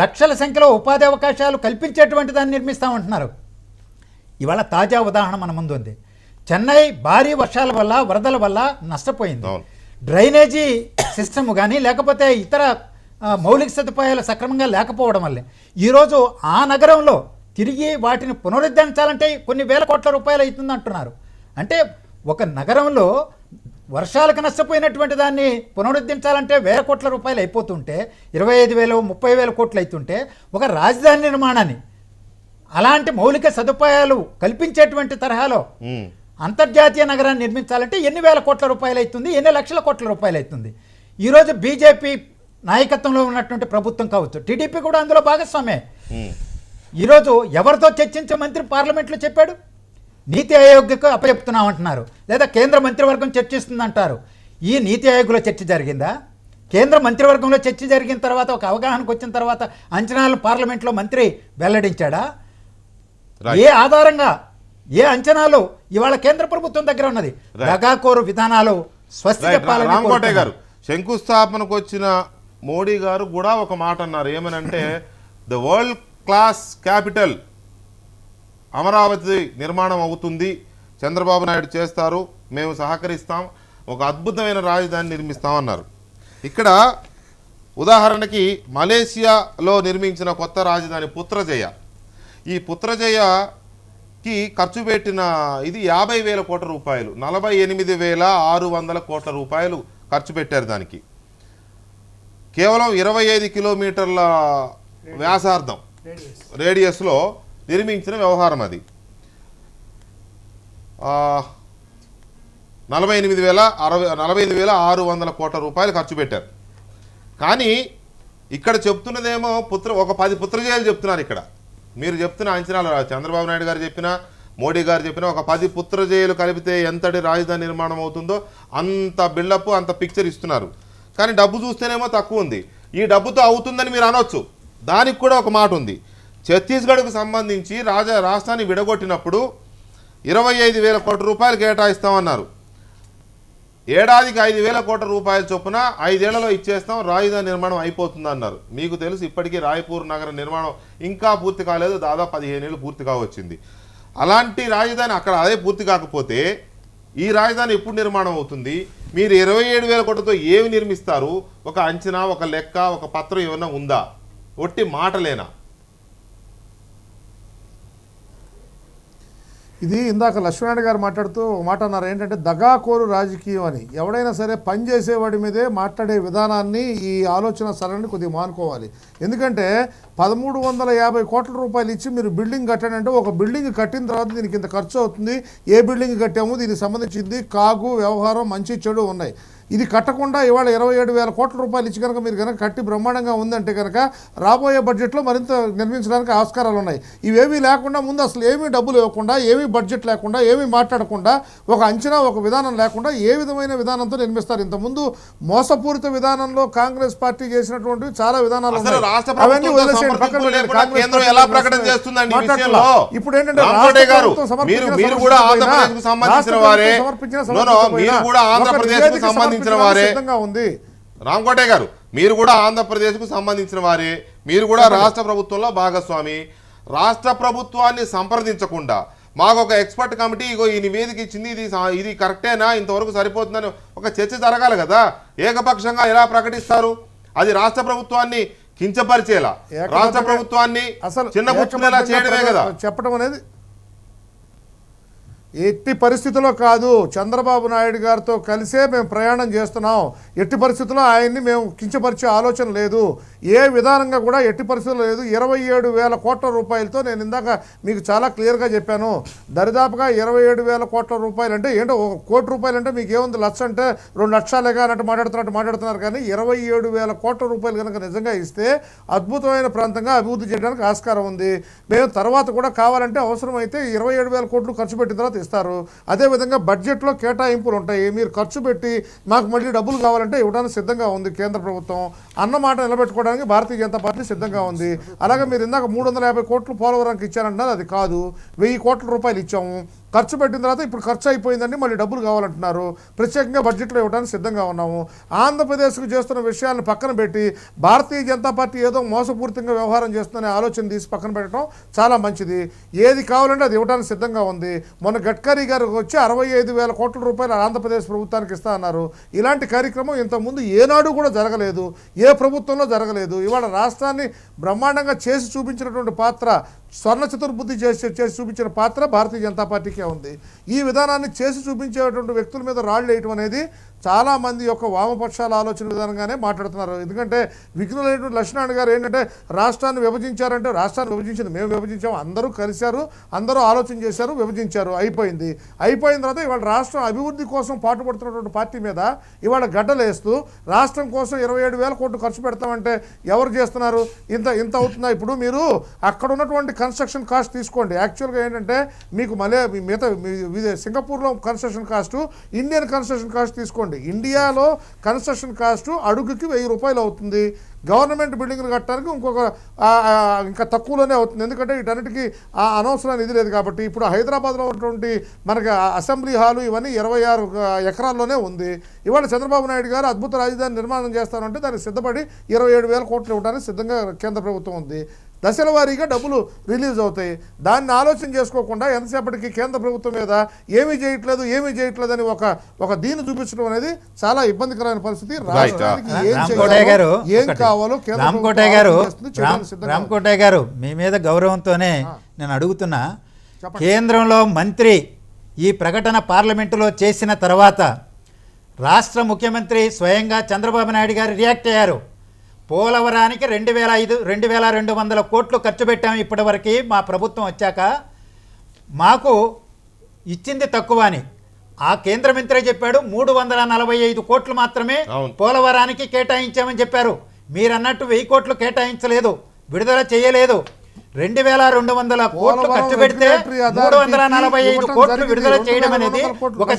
లక్షల సంఖ్యలో ఉపాధి అవకాశాలు కల్పించేటువంటి దాన్ని నిర్మిస్తామంటున్నారు. ఇవాళ తాజా ఉదాహరణ మన ముందు ఉంది. చెన్నై భారీ వర్షాల వల్ల వరదల వల్ల నష్టపోయింది. డ్రైనేజీ సిస్టమ్ కానీ లేకపోతే ఇతర మౌలిక సదుపాయాలు సక్రమంగా లేకపోవడం వల్లే ఈరోజు ఆ నగరంలో తిరిగి వాటిని పునరుద్ధరించాలంటే కొన్ని వేల కోట్ల రూపాయలు అవుతుంది అంటున్నారు. అంటే ఒక నగరంలో వర్షాలకు నష్టపోయినటువంటి దాన్ని పునరుద్ధరించాలంటే వేల కోట్ల రూపాయలు అయిపోతుంటే 25,000 30,000 కోట్లు అవుతుంటే ఒక రాజధాని నిర్మాణాన్ని అలాంటి మౌలిక సదుపాయాలు కల్పించేటువంటి తరహాలో అంతర్జాతీయ నగరాన్ని నిర్మించాలంటే ఎన్ని వేల కోట్ల రూపాయలు అవుతుంది, ఎన్ని లక్షల కోట్ల రూపాయలు అవుతుంది. ఈరోజు బీజేపీ నాయకత్వంలో ఉన్నటువంటి ప్రభుత్వం కావచ్చు, టీడీపీ కూడా అందులో భాగస్వామే. ఈరోజు ఎవరితో చర్చించే మంత్రి పార్లమెంట్లో చెప్పాడు, నీతి ఆయోగ్కు అప్పచెప్తున్నామంటున్నారు, లేదా కేంద్ర మంత్రివర్గం చర్చిస్తుందంటారు. ఈ నీతి ఆయోగ్లో చర్చ జరిగిందా? కేంద్ర మంత్రివర్గంలో చర్చ జరిగిన తర్వాత ఒక అవగాహనకు వచ్చిన తర్వాత అంచనాలను పార్లమెంట్లో మంత్రి వెల్లడించాడా? ఏ ఆధారంగా, ఏ అంచనాలు ఇవాళ కేంద్ర ప్రభుత్వం దగ్గర ఉన్నది? దగాకోరు విధానాలు స్వస్తి చెప్పాలని రామకోటయ్య గారు, శంకుస్థాపనకు వచ్చిన మోడీ గారు కూడా ఒక మాట అన్నారు. ఏమనంటే the world class capital Amaravati నిర్మాణం అవుతుంది, చంద్రబాబు నాయుడు చేస్తారు, మేము సహకరిస్తాం, ఒక అద్భుతమైన రాజధాని నిర్మిస్తామన్నారు. ఇక్కడ ఉదాహరణకి మలేషియాలో నిర్మించిన కొత్త రాజధాని పుత్రజయ, ఈ పుత్రజయకి ఖర్చు పెట్టిన ఇది 50,000 కోట్ల రూపాయలు, 48,600 కోట్ల రూపాయలు ఖర్చు పెట్టారు. దానికి కేవలం 25 కిలోమీటర్ల వ్యాసార్థం రేడియస్లో నిర్మించిన వ్యవహారం అది. 45,600 కోట్ల రూపాయలు ఖర్చు పెట్టారు. కానీ ఇక్కడ చెప్తున్నదేమో ఒక 10 పుత్రజయాలు చెప్తున్నారు. ఇక్కడ మీరు చెప్తున్న అంచనాలు చంద్రబాబు నాయుడు గారు చెప్పినా, మోడీ గారు చెప్పినా, ఒక 10 పుత్రజయాలు కలిపితే ఎంతటి రాజధాని నిర్మాణం అవుతుందో అంత బిల్డప్, అంత పిక్చర్ ఇస్తున్నారు. కానీ డబ్బు చూస్తేనేమో తక్కువ ఉంది. ఈ డబ్బుతో అవుతుందని మీరు అనొచ్చు. దానికి కూడా ఒక మాట ఉంది. ఛత్తీస్గఢ్కు సంబంధించి రాష్ట్రాన్ని విడగొట్టినప్పుడు 25,000 కోట్ల రూపాయలు కేటాయిస్తామన్నారు. ఏడాదికి 5,000 కోట్ల రూపాయల చొప్పున 5 ఏళ్లలో ఇచ్చేస్తాం, రాజధాని నిర్మాణం అయిపోతుంది అన్నారు. మీకు తెలుసు ఇప్పటికీ రాయ్పూర్ నగర నిర్మాణం ఇంకా పూర్తి కాలేదు, దాదాపు 15 ఏళ్ళు పూర్తి కావచ్చింది. అలాంటి రాజధాని అక్కడ అదే పూర్తి కాకపోతే ఈ రాజధాని ఎప్పుడు నిర్మాణం అవుతుంది? మీరు 27,000 కోట్లతో ఏమి నిర్మిస్తారు? ఒక అంచనా, ఒక లెక్క, ఒక పత్రం ఏమైనా ఉందా? ఒట్టి మాటలేనా? ఇది ఇందాక లక్ష్మీనారాయణ గారు మాట్లాడుతూ ఒక మాట అన్నారు, ఏంటంటే దగాకోరు రాజకీయం అని. ఎవడైనా సరే పనిచేసేవాడి మీదే మాట్లాడే విధానాన్ని, ఈ ఆలోచన సరళిని కొద్దిగా మానుకోవాలి. ఎందుకంటే 1,350 కోట్ల రూపాయలు ఇచ్చి మీరు బిల్డింగ్ కట్టాడంటే, ఒక బిల్డింగ్ కట్టిన తర్వాత దీనికి ఇంత ఖర్చు అవుతుంది, ఏ బిల్డింగ్ కట్టాము, దీనికి సంబంధించింది కాగు వ్యవహారం, మంచి చెడు ఉన్నాయి. ఇది కట్టకుండా ఇవాళ 27,000 కోట్ల రూపాయలు ఇచ్చి కనుక మీరు కనుక కట్టి బ్రహ్మాండంగా ఉందంటే కనుక రాబోయే బడ్జెట్లో మరింత నిర్మించడానికి ఆస్కారాలు ఉన్నాయి. ఇవేమీ లేకుండా, ముందు అసలు ఏమీ డబ్బులు ఇవ్వకుండా, ఏమీ బడ్జెట్ లేకుండా, ఏమీ మాట్లాడకుండా, ఒక అంచనా, ఒక విధానం లేకుండా ఏ విధమైన విధానంతో నిర్మిస్తారు? ఇంతకుముందు మోసపూరిత విధానంలో కాంగ్రెస్ పార్టీ చేసినటువంటి చాలా విధానాలు ఉన్నాయి. అవన్నీ వదిలేసేయండి, పక్కన పెట్టండి. కేంద్రం ఎలా ప్రకటన చేస్తుందండి ఈ విషయంలో? ఇప్పుడు ఏంటంటే రామకోటయ్య గారు, మీరు కూడా ఆంధ్రప్రదేశ్కు సంబంధించిన వారే, మీరు కూడా ఆంధ్రప్రదేశ్కు సంబంధించిన వారే, రామకోటయ్య గారు మీరు కూడా ఆంధ్రప్రదేశ్కు సంబంధించిన వారే, మీరు కూడా రాష్ట్ర ప్రభుత్వంలో భాగస్వామి. రాష్ట్ర ప్రభుత్వాన్ని సంప్రదించకుండా మాకు ఒక ఎక్స్పర్ట్ కమిటీ ఇగో ఈ నివేదిక ఇచ్చింది, ఇది కరెక్టేనా, ఇంతవరకు సరిపోతుందని ఒక చర్చ జరగాలి కదా. ఏకపక్షంగా ఎలా ప్రకటిస్తారు? అది రాష్ట్ర ప్రభుత్వాన్ని కించపరిచేలా, రాష్ట్ర ప్రభుత్వాన్ని చిన్న బుచ్చునేలా చేయడమే కదా. చెప్పడం అనేది ఎట్టి పరిస్థితుల్లో కాదు. చంద్రబాబు నాయుడు గారితో కలిసే మేము ప్రయాణం చేస్తున్నాం. ఎట్టి పరిస్థితుల్లో ఆయన్ని మేము కించపరిచే ఆలోచన లేదు, ఏ విధానంగా కూడా ఎట్టి పరిస్థితుల్లో లేదు. 27,000 కోట్ల రూపాయలతో నేను ఇందాక మీకు చాలా క్లియర్గా చెప్పాను. దరిదాపుగా 27,000 కోట్ల రూపాయలు అంటే ఏంటో, 1 కోటి రూపాయలు అంటే మీకు ఏముంది, లక్ష అంటే 2 లక్షలేగా అన్నట్టు మాట్లాడుతున్నారు. కానీ 27,000 కోట్ల రూపాయలు కనుక నిజంగా ఇస్తే అద్భుతమైన ప్రాంతంగా అభివృద్ధి చేయడానికి ఆస్కారం ఉంది. మేము తర్వాత కూడా కావాలంటే అవసరమైతే 27,000 కోట్లు ఖర్చు పెట్టిన తర్వాత ఇస్తారు. అదేవిధంగా బడ్జెట్లో కేటాయింపులు ఉంటాయి. మీరు ఖర్చు పెట్టి మాకు మళ్ళీ డబ్బులు కావాలంటే ఇవ్వడానికి సిద్ధంగా ఉంది కేంద్ర ప్రభుత్వం. అన్నమాట నిలబెట్టుకోవడానికి భారతీయ జనతా పార్టీ సిద్ధంగా ఉంది. అలాగే మీరు ఇందాక 350 కోట్లు పోలవరంకి ఇచ్చారంటున్నారు, అది కాదు, 1000 కోట్ల రూపాయలు ఇచ్చాము. ఖర్చు పెట్టిన తర్వాత ఇప్పుడు ఖర్చు అయిపోయిందండి, మళ్ళీ డబ్బులు కావాలంటున్నారు. ప్రత్యేకంగా బడ్జెట్లో ఇవ్వడానికి సిద్ధంగా ఉన్నాము. ఆంధ్రప్రదేశ్కు చేస్తున్న విషయాలను పక్కన పెట్టి భారతీయ జనతా పార్టీ ఏదో మోసపూరితంగా వ్యవహారం చేస్తుందనే ఆలోచన తీసి పక్కన పెట్టడం చాలా మంచిది. ఏది కావాలంటే అది ఇవ్వడానికి సిద్ధంగా ఉంది. మొన్న గడ్కరీ గారు వచ్చి 65,000 కోట్ల రూపాయలు ఆంధ్రప్రదేశ్ ప్రభుత్వానికి ఇస్తా అన్నారు. ఇలాంటి కార్యక్రమం ఇంతకుముందు ఏనాడు కూడా జరగలేదు, ఏ ప్రభుత్వంలో జరగలేదు. ఇవాళ రాష్ట్రాన్ని బ్రహ్మాండంగా చేసి చూపించినటువంటి పాత్ర, స్వర్ణ చతుర్బుద్ధి చేసి చూపించిన పాత్ర భారతీయ జనతా పార్టీకే ఉంది. ఈ విధానాన్ని చేసి చూపించేటువంటి వ్యక్తుల మీద రాళ్ళు వేయటం అనేది చాలా మంది యొక్క వామపక్షాల ఆలోచన విధానంగానే మాట్లాడుతున్నారు. ఎందుకంటే విఘ్నులైన లక్ష్మణ్ గారు ఏంటంటే రాష్ట్రాన్ని విభజించారంటే రాష్ట్రాన్ని విభజించింది మేము విభజించాము, అందరూ కలిశారు, అందరూ ఆలోచన చేశారు, విభజించారు, అయిపోయింది. అయిపోయిన తర్వాత ఇవాళ రాష్ట్రం అభివృద్ధి కోసం పాటుపడుతున్నటువంటి పార్టీ మీద ఇవాళ గడ్డలేస్తూ రాష్ట్రం కోసం 27,000 కోట్లు ఖర్చు పెడతామంటే ఎవరు చేస్తున్నారు? ఇంత అవుతుందా? ఇప్పుడు మీరు అక్కడ ఉన్నటువంటి కన్స్ట్రక్షన్ కాస్ట్ తీసుకోండి. యాక్చువల్గా ఏంటంటే మీకు మిగతా సింగపూర్లో construction cost, Indian construction cost తీసుకోండి. ఇండియాలో కన్స్ట్రక్షన్ కాస్ట్ అడుగుకి 1,000 రూపాయలు అవుతుంది. గవర్నమెంట్ బిల్డింగ్లు కట్టడానికి ఇంకా తక్కువలోనే అవుతుంది. ఎందుకంటే వీటన్నిటికీ అనవసరమైన ఇది లేదు కాబట్టి. ఇప్పుడు హైదరాబాద్లో ఉన్నటువంటి మనకి అసెంబ్లీ హాలు ఇవన్నీ 26 ఎకరాల్లోనే ఉంది. ఇవాళ చంద్రబాబు నాయుడు గారు అద్భుత రాజధాని నిర్మాణం చేస్తానంటే దానికి సిద్ధపడి 27,000 కోట్లు ఇవ్వడానికి సిద్ధంగా కేంద్ర ప్రభుత్వం ఉంది. దశల వారీగా డబ్బులు రిలీజ్ అవుతాయి. దాన్ని ఆలోచన చేసుకోకుండా ఎంతసేపటికి కేంద్ర ప్రభుత్వం మీద ఏమీ చేయట్లేదు అని ఒక దీన్ని చూపించడం అనేది చాలా ఇబ్బందికరమైన పరిస్థితి. రాష్ట్రానికి ఏం కావాలో రామకోటయ్య గారు మీ మీద గౌరవంతోనే నేను అడుగుతున్నా, కేంద్రంలో మంత్రి ఈ ప్రకటన పార్లమెంటులో చేసిన తర్వాత రాష్ట్ర ముఖ్యమంత్రి స్వయంగా చంద్రబాబు నాయుడు గారు రియాక్ట్ అయ్యారు. పోలవరానికి 2,200 కోట్లు ఖర్చు పెట్టాము ఇప్పటివరకు మా ప్రభుత్వం వచ్చాక, మాకు ఇచ్చింది తక్కువ అని. ఆ కేంద్ర మంత్రి చెప్పాడు 345 కోట్లు మాత్రమే పోలవరానికి కేటాయించామని చెప్పారు. మీరు అన్నట్టు 1000 కోట్లు కేటాయించలేదు, విడుదల చేయలేదు. 2,200 కోట్లు ఖర్చు పెడితే 345 కోట్లు విడుదల చేయడం అనేది ఒక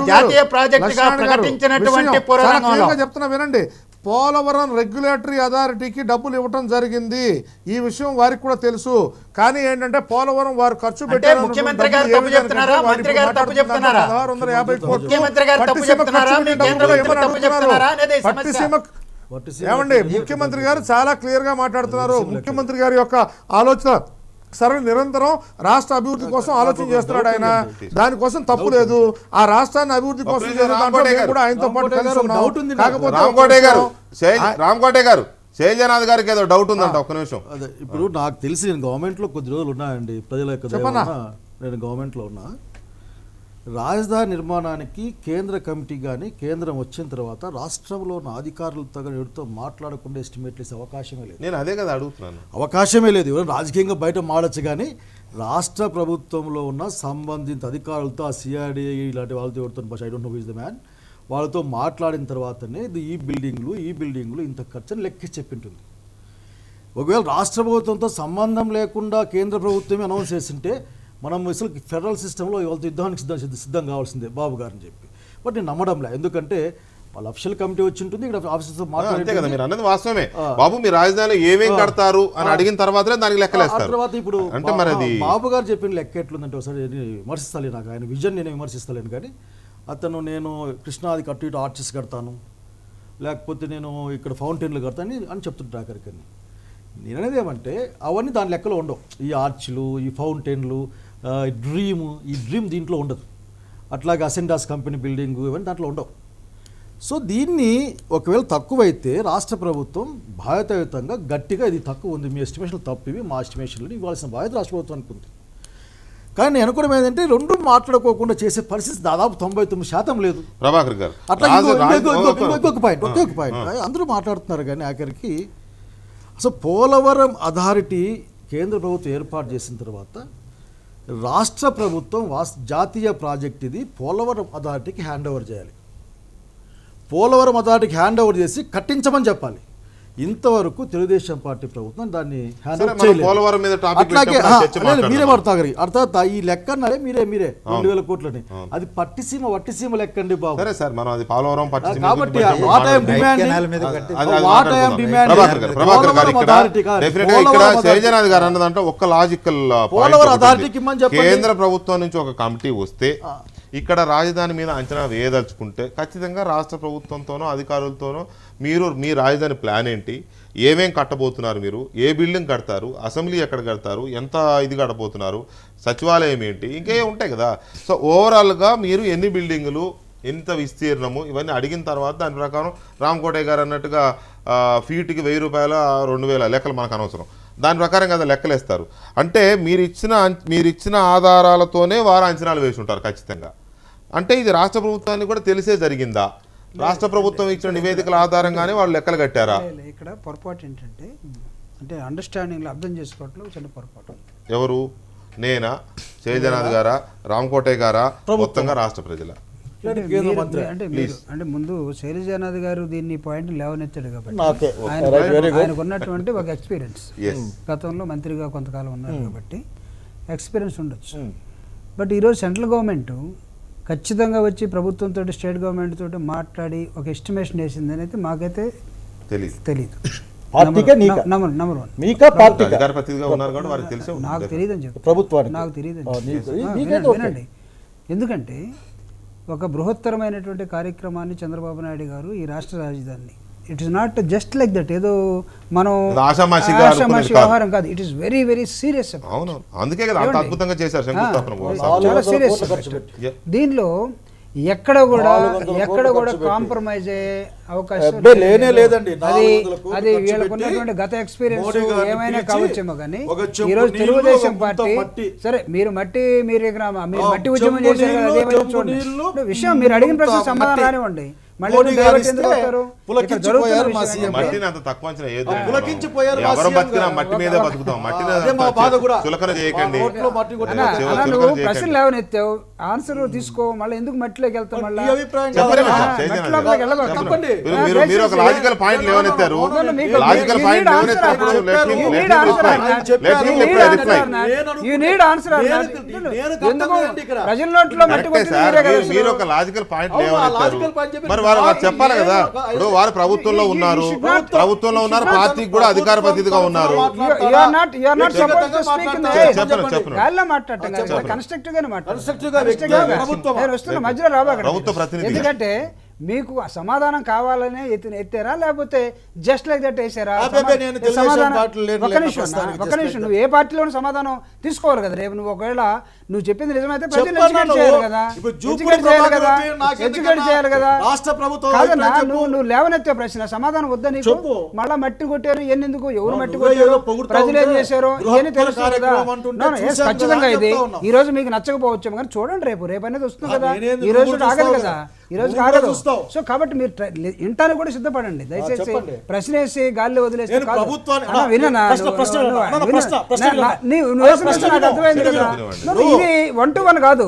జాతీయ ప్రాజెక్ట్ గా ప్రకటించినటువంటి పూర్వరంగంలో చెప్తున్నా వినండి. పోలవరం రెగ్యులేటరీ అథారిటీకి డబ్బులు ఇవ్వటం జరిగింది. ఈ విషయం వారికి కూడా తెలుసు. కానీ ఏంటంటే పోలవరం వారు ఖర్చు పెట్టారు. ముఖ్యమంత్రి గారు తప్పు చెప్తున్నారా? మంత్రి గారు తప్పు చెప్తున్నారా? ముఖ్యమంత్రి గారు తప్పు చెప్తున్నారా? తప్పు చెప్తున్నారా అనేది సమస్య. ఏమండి, ముఖ్యమంత్రి గారు చాలా క్లియర్ గా మాట్లాడుతున్నారు. ముఖ్యమంత్రి గారి యొక్క ఆలోచన సరే నిరంతరం రాష్ట్ర అభివృద్ధి కోసం ఆలోచన చేస్తున్నాడు ఆయన. దానికోసం తప్పు లేదు. ఆ రాష్ట్రాన్ని అభివృద్ధి కోసం కూడా ఆయనతో పాటు కలిసి ఉన్నాం. కాకపోతే రామకోటయ్య గారు శైలజనాథ్ గారికి ఏదో డౌట్ ఉందంట, ఒక్క నిమిషం. అదే ఇప్పుడు నాకు తెలిసి నేను గవర్నమెంట్లో కొద్ది రోజులు ఉన్నాయండి, ప్రజల యొక్క నేను గవర్నమెంట్లో ఉన్నా. రాజధాని నిర్మాణానికి కేంద్ర కమిటీ కానీ కేంద్రం వచ్చిన తర్వాత రాష్ట్రంలో ఉన్న అధికారులతో కానీ ఎవరితో మాట్లాడకుండా ఎస్టిమేట్లు వేసే అవకాశమే లేదు. నేను అదే కదా అడుగుతున్నాను. అవకాశమే లేదు. ఎవరైనా రాజకీయంగా బయట మాడచ్చు కానీ రాష్ట్ర ప్రభుత్వంలో ఉన్న సంబంధిత అధికారులతో ఆ సిఆర్డీఏ ఇలాంటి వాళ్ళతో ఎవరితో I don't know who is the man వాళ్ళతో మాట్లాడిన తర్వాతనే ఈ బిల్డింగ్లు ఇంత ఖర్చుని లెక్కి చెప్పింటుంది. ఒకవేళ రాష్ట్ర ప్రభుత్వంతో సంబంధం లేకుండా కేంద్ర ప్రభుత్వమే అనౌన్స్ చేసింటే మనం అసలు ఫెడరల్ సిస్టంలో వాళ్ళతో యుద్ధానికి సిద్ధం కావాల్సిందే బాబు గారిని చెప్పి. బట్ నేను నమ్మడంలే. ఎందుకంటే వాళ్ళ అఫీషియల్ కమిటీ వచ్చి ఉంటుంది, ఇక్కడ ఆఫీసర్తో మాట్లాడితే కదా మీరు అన్నది వాస్తవమే. బాబు మీ రాజధానిలో ఏమేం కడతారు అని అడిగిన తర్వాతనే దానికి లెక్కలేస్తారు. తర్వాత ఇప్పుడు అంటే మరి అది బాబు గారు చెప్పిన లెక్క ఎట్లుందంటే ఒకసారి విమర్శిస్తాను, నాకు ఆయన విజన్ నేను విమర్శిస్తలేను. కానీ నేను కృష్ణాది కట్టు ఇటు ఆర్చెస్ కడతాను, లేకపోతే నేను ఇక్కడ ఫౌంటైన్లు కడతాను అని చెప్తుంటా అక్కడికి. నేను అనేది ఏమంటే అవన్నీ దాని లెక్కలో ఉండవు. ఈ ఆర్చ్లు, ఈ ఫౌంటైన్లు, ఈ డ్రీమ్ దీంట్లో ఉండదు. అట్లాగే అసెండాస్ కంపెనీ బిల్డింగ్ ఇవన్నీ దాంట్లో ఉండవు. సో దీన్ని ఒకవేళ తక్కువైతే రాష్ట్ర ప్రభుత్వం బాధ్యతాయుతంగా గట్టిగా ఇది తక్కువ ఉంది, మీ ఎస్టిమేషన్లు తప్పు, ఇవి మా ఎస్టిమేషన్లు ఇవ్వాల్సిన బాధ్యత రాష్ట్ర ప్రభుత్వానికి ఉంది. కానీ నేను అనుకోవడం ఏంటంటే రెండు మాట్లాడుకోకుండా చేసే పరిస్థితి దాదాపు 99% లేదు. ప్రభాకర్ గారు అట్లా ఇంకొక పాయింట్ అందరూ మాట్లాడుతున్నారు. కానీ ఆఖరికి అసలు పోలవరం అథారిటీ కేంద్ర ప్రభుత్వం ఏర్పాటు చేసిన తర్వాత రాష్ట్ర ప్రభుత్వం జాతీయ ప్రాజెక్ట్ ఇది పోలవరం అథారిటీకి హ్యాండ్ ఓవర్ చేయాలి. పోలవరం అథారిటీకి హ్యాండ్ ఓవర్ చేసి కట్టించమని చెప్పాలి. ఇంతవరకు తెలుగుదేశం పార్టీ ప్రభుత్వం దాన్ని హ్యాండ్ ఓవర్ చేయలేదు. అట్లాగే మీరే పడతాగరి అర్థాత్ ఈ లెక్క అన్నారే మీరే 2,000 కోట్లని అది వట్టిసీమ లెక్కండి బాబు. కాబట్టి ఒక లాజికల్ కేంద్ర ప్రభుత్వం నుంచి ఒక కమిటీ వస్తే ఇక్కడ రాజధాని మీద అంచనా వేయదలుచుకుంటే ఖచ్చితంగా రాష్ట్ర ప్రభుత్వంతోనో అధికారులతోనో మీరు మీ రాజధాని ప్లాన్ ఏంటి, ఏమేం కట్టబోతున్నారు, మీరు ఏ బిల్డింగ్ కడతారు, అసెంబ్లీ ఎక్కడ కడతారు, ఎంత ఇది కట్టబోతున్నారు, సచివాలయం ఏంటి, ఇంకేం ఉంటాయి కదా. సో ఓవరాల్గా మీరు ఎన్ని బిల్డింగులు, ఎంత విస్తీర్ణము, ఇవన్నీ అడిగిన తర్వాత దాని ప్రకారం రామకోటయ్య గారు అన్నట్టుగా ఫీట్కి 1,000 రూపాయల 2,000 లెక్కలు మనకు అనవసరం, దాని ప్రకారం కదా లెక్కలేస్తారు. అంటే మీరు ఇచ్చిన ఆధారాలతోనే వారు అంచనాలు వేసి ఉంటారు ఖచ్చితంగా. అంటే ఇది రాష్ట్ర ప్రభుత్వానికి కూడా తెలిసే జరిగిందా? రాష్ట్ర ప్రభుత్వం ఇచ్చిన నివేదికల ఆధారంగానే వాళ్ళు లెక్కలు కట్టారా? ఇక్కడ పొరపాటు ఏంటంటే అంటే అండర్స్టాండింగ్లో అర్థం చేసుకోవట్లో చిన్న పొరపాటు. ఎవరు? నేనా, శైలజనాథ్ గారా, రామకోటయ్య గారా, మొత్తంగా రాష్ట్ర ప్రజల? అంటే ముందు శైలజనాథ్ గారు దీన్ని పాయింట్ లేవనెత్తాడు కాబట్టి నాకే. ఆయనకు ఉన్నటువంటి ఒక ఎక్స్పీరియన్స్, గతంలో మంత్రిగా కొంతకాలం ఉన్నారు కాబట్టి ఎక్స్పీరియన్స్ ఉండొచ్చు. బట్ ఈరోజు సెంట్రల్ గవర్నమెంట్ ఖచ్చితంగా వచ్చి ప్రభుత్వంతో స్టేట్ గవర్నమెంట్ తోటి మాట్లాడి ఒక ఎస్టిమేషన్ వేసిందని అయితే మాకైతే తెలియదు. నెంబర్ వన్ అధికార ప్రతినిధిగా ఉన్నారు కాబట్టి వారికి తెలిసే ఉంటుంది. నాకు తెలియదు అని చెప్పి ప్రభుత్వానికి నాకు తెలియదు వినండి. ఎందుకంటే ఒక బృహత్తరమైనటువంటి కార్యక్రమాన్ని చంద్రబాబు నాయుడు గారు ఈ రాష్ట్ర రాజధాని, it is not just like that ఏదో మనం ఆషామాషి వ్యవహారం కాదు. It is very very serious. అవును, అందుకే కదా అంత అద్భుతంగా చేశారు శంకుస్థాపన కూడా. చాలా సీరియస్. దీనిలో ఎక్కడ కూడా కాంప్రమైజ్ అయ్యే అవకాశం లేదండి. అది వీళ్ళకు ఉన్నటువంటి గత ఎక్స్పీరియన్స్ ఏమైనా కావచ్చేమో కానీ ఈ రోజు తెలుగుదేశం పార్టీ సరే మీరు మట్టి ఉద్యమం చేశారు కదా, అదేమైనా చూడండి విషయం. మీరు అడిగిన ప్రశ్న సమాధానం రానివ్వండి. మట్టిని అంత తక్కువ అంచనా ఏదో ఎవరు బతికినా మట్టి మీదే బతుకుతాం. మట్టిని చులకన చేయకండి. నువ్వు ప్రశ్నలు లేవనెత్తావు, ఆన్సర్ తీసుకో. మళ్ళీ ఎందుకు మట్టిలోకి వెళ్తాం? మళ్ళీ మీరు ఒక లాజికల్ పాయింట్ లేవనెత్తారు. లాజికల్ పాయింట్ మీరు ఒక లాజికల్ పాయింట్ లేవనెత్తారు. మరి వారు చెప్పాలి కదా. ఇప్పుడు వారు ప్రభుత్వంలో ఉన్నారు, పార్టీకి కూడా అధికార ప్రతినిధిగా ఉన్నారు. ప్రభుత్వ ప్రతినిధి. ఎందుకంటే మీకు సమాధానం కావాలనే ఎత్తారా లేకపోతే జస్ట్ లైక్ దట్ వేసారా? ఒక నిమిషం, నువ్వు ఏ పార్టీలోనూ సమాధానం తీసుకోవాలి కదా. రేపు నువ్వు ఒకవేళ నువ్వు చెప్పింది నిజమైతే ప్రజలు ఎడ్యుకేట్ చేయాలి కదా. నువ్వు లేవనెత్తే ప్రశ్న సమాధానం వద్దా నీకు? మళ్ళా మట్టి కొట్టారు ఎందుకు, ఎవరు మట్టి కొట్టారు, ప్రజలు ఏం చేశారు ఇవన్నీ తెలుసు కదా. ఖచ్చితంగా ఇది ఈ రోజు మీకు నచ్చకపోవచ్చు కానీ చూడండి, రేపు అనేది వస్తుంది కదా. ఈ రోజు ఆగదు కదా, ఈ రోజు కాగదు. సో కాబట్టి మీరు ఇంటానికి కూడా సిద్ధపడండి. దయచేసి ప్రశ్న వేసి గాల్లో వదిలేసి విననా అర్థమైంది కదా. ఇది 1-to-1 కాదు.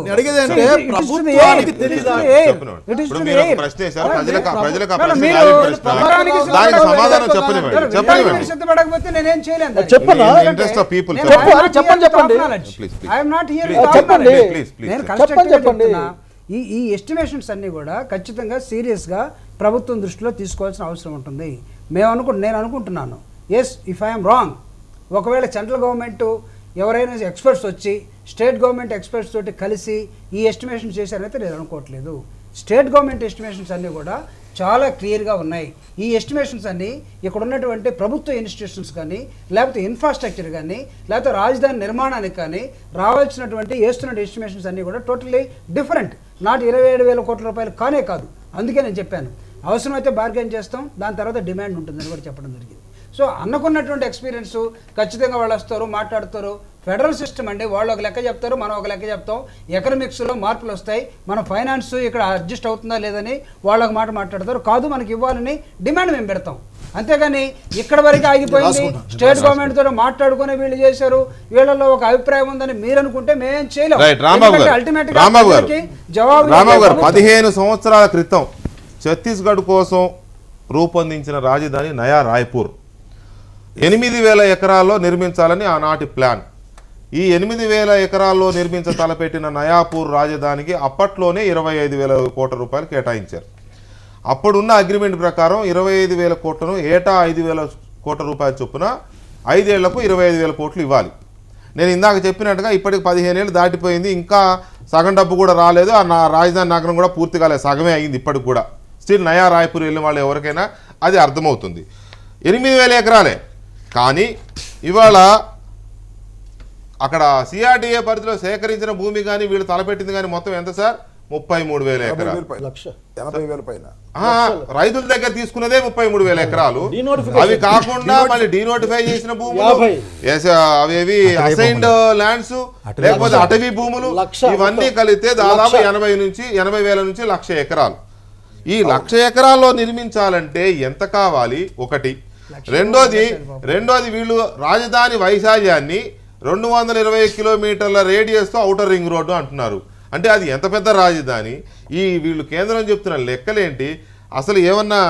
సిద్ధపడకపోతే నేనేం చేయలేను. నేను కన్స్ట్రక్టివ్ ఈ ఎస్టిమేషన్స్ అన్నీ కూడా ఖచ్చితంగా సీరియస్గా ప్రభుత్వం దృష్టిలో తీసుకోవాల్సిన అవసరం ఉంటుంది. నేను అనుకుంటున్నాను ఇఫ్ ఐఎమ్ రాంగ్, ఒకవేళ సెంట్రల్ గవర్నమెంట్ ఎవరైనా ఎక్స్పర్ట్స్ వచ్చి స్టేట్ గవర్నమెంట్ ఎక్స్పర్ట్స్ తోటి కలిసి ఈ ఎస్టిమేషన్ చేశారైతే నేను అనుకోవట్లేదు. స్టేట్ గవర్నమెంట్ ఎస్టిమేషన్స్ అన్నీ కూడా చాలా క్లియర్గా ఉన్నాయి. ఈ ఎస్టిమేషన్స్ అన్నీ ఇక్కడ ఉన్నటువంటి ప్రభుత్వ ఇన్స్టిట్యూషన్స్ కానీ లేకపోతే ఇన్ఫ్రాస్ట్రక్చర్ కానీ లేకపోతే రాజధాని నిర్మాణానికి కానీ రావాల్సినటువంటి వేస్తున్న ఎస్టిమేషన్స్ అన్నీ కూడా టోటల్లీ డిఫరెంట్. నాట్ 27,000 కోట్ల రూపాయలు కానే కాదు. అందుకే నేను చెప్పాను అవసరమైతే బార్గెన్ చేస్తాం, దాని తర్వాత డిమాండ్ ఉంటుందని కూడా చెప్పడం జరిగింది. సో అన్నకున్నటువంటి ఎక్స్పీరియన్స్ ఖచ్చితంగా వాళ్ళు వస్తారు, మాట్లాడతారు. ఫెడరల్ సిస్టమ్ అండి, వాళ్ళు ఒక లెక్క చెప్తారు, మనం ఒక లెక్క చెప్తాం. ఎకనామిక్స్లో మార్పులు వస్తాయి, మన ఫైనాన్స్ ఇక్కడ అడ్జస్ట్ అవుతుందా లేదని వాళ్ళు ఒక మాట మాట్లాడతారు. కాదు మనకి ఇవ్వాలని డిమాండ్ మేము పెడతాం. అంతేగాని ఇక్కడ వరకు ఆగిపోయింది, స్టేట్ గవర్నమెంట్ తో మాట్లాడుకుని వీళ్ళు చేశారు, వీళ్ళలో ఒక అభిప్రాయం ఉందని మీరు అనుకుంటే మేమేం చేయలేము. అల్టిమేట్ జవాబు 15 సంవత్సరాల క్రితం ఛత్తీస్గఢ్ కోసం రూపొందించిన రాజధాని నయా రాయ్పూర్ 8,000 ఎకరాల్లో నిర్మించాలని ఆనాటి ప్లాన్. ఈ 8,000 ఎకరాల్లో తలపెట్టిన నయాపూర్ రాజధానికి అప్పట్లోనే 25,000 కోట్ల రూపాయలు కేటాయించారు. అప్పుడున్న అగ్రిమెంట్ ప్రకారం 25,000 కోట్లను ఏటా 5,000 కోట్ల రూపాయల చొప్పున 5 ఏళ్లకు 25,000 కోట్లు ఇవ్వాలి. నేను ఇందాక చెప్పినట్టుగా ఇప్పటికి 15 ఏళ్ళు దాటిపోయింది, ఇంకా సగం డబ్బు కూడా రాలేదు. ఆ రాజధాని నగరం కూడా పూర్తి కాలేదు, సగమే అయింది ఇప్పటికి కూడా. స్టిల్ నయా రాయ్పూర్ వెళ్ళిన వాళ్ళు ఎవరికైనా అది అర్థమవుతుంది. 8,000 ఎకరాలే కానీ ఇవాళ అక్కడ సిఆర్డీఏ పరిధిలో సేకరించిన భూమి కానీ వీళ్ళు తలపెట్టింది కానీ మొత్తం ఎంత సార్? 33,000 ఎకరాలు. లక్ష 80,000 పైన రైతుల దగ్గర తీసుకున్నదే 33,000 ఎకరాలు. Denotification. అవి కాకుండా మళ్ళీ డీనోటిఫై చేసిన భూములు, 50. అవేవి అసైన్డ్ ల్యాండ్స్, లేకపోతే అటవీ భూములు, లక్ష. ఇవన్నీ కలిపితే దాదాపు 80,000 నుంచి 1,00,000 ఎకరాలు. ఈ 1,00,000 ఎకరాల్లో నిర్మించాలంటే ఎంత కావాలి? ఒకటి. రెండోది వీళ్ళు రాజధాని వైశాల్యాన్ని 220 కిలోమీటర్ల రేడియస్తో ఔటర్ రింగ్ రోడ్డు అంటున్నారు. అంటే అది ఎంత పెద్ద రాజధాని? వీళ్ళు కేంద్రం చెప్తున్న లెక్కలేంటి? అసలు ఏమన్నా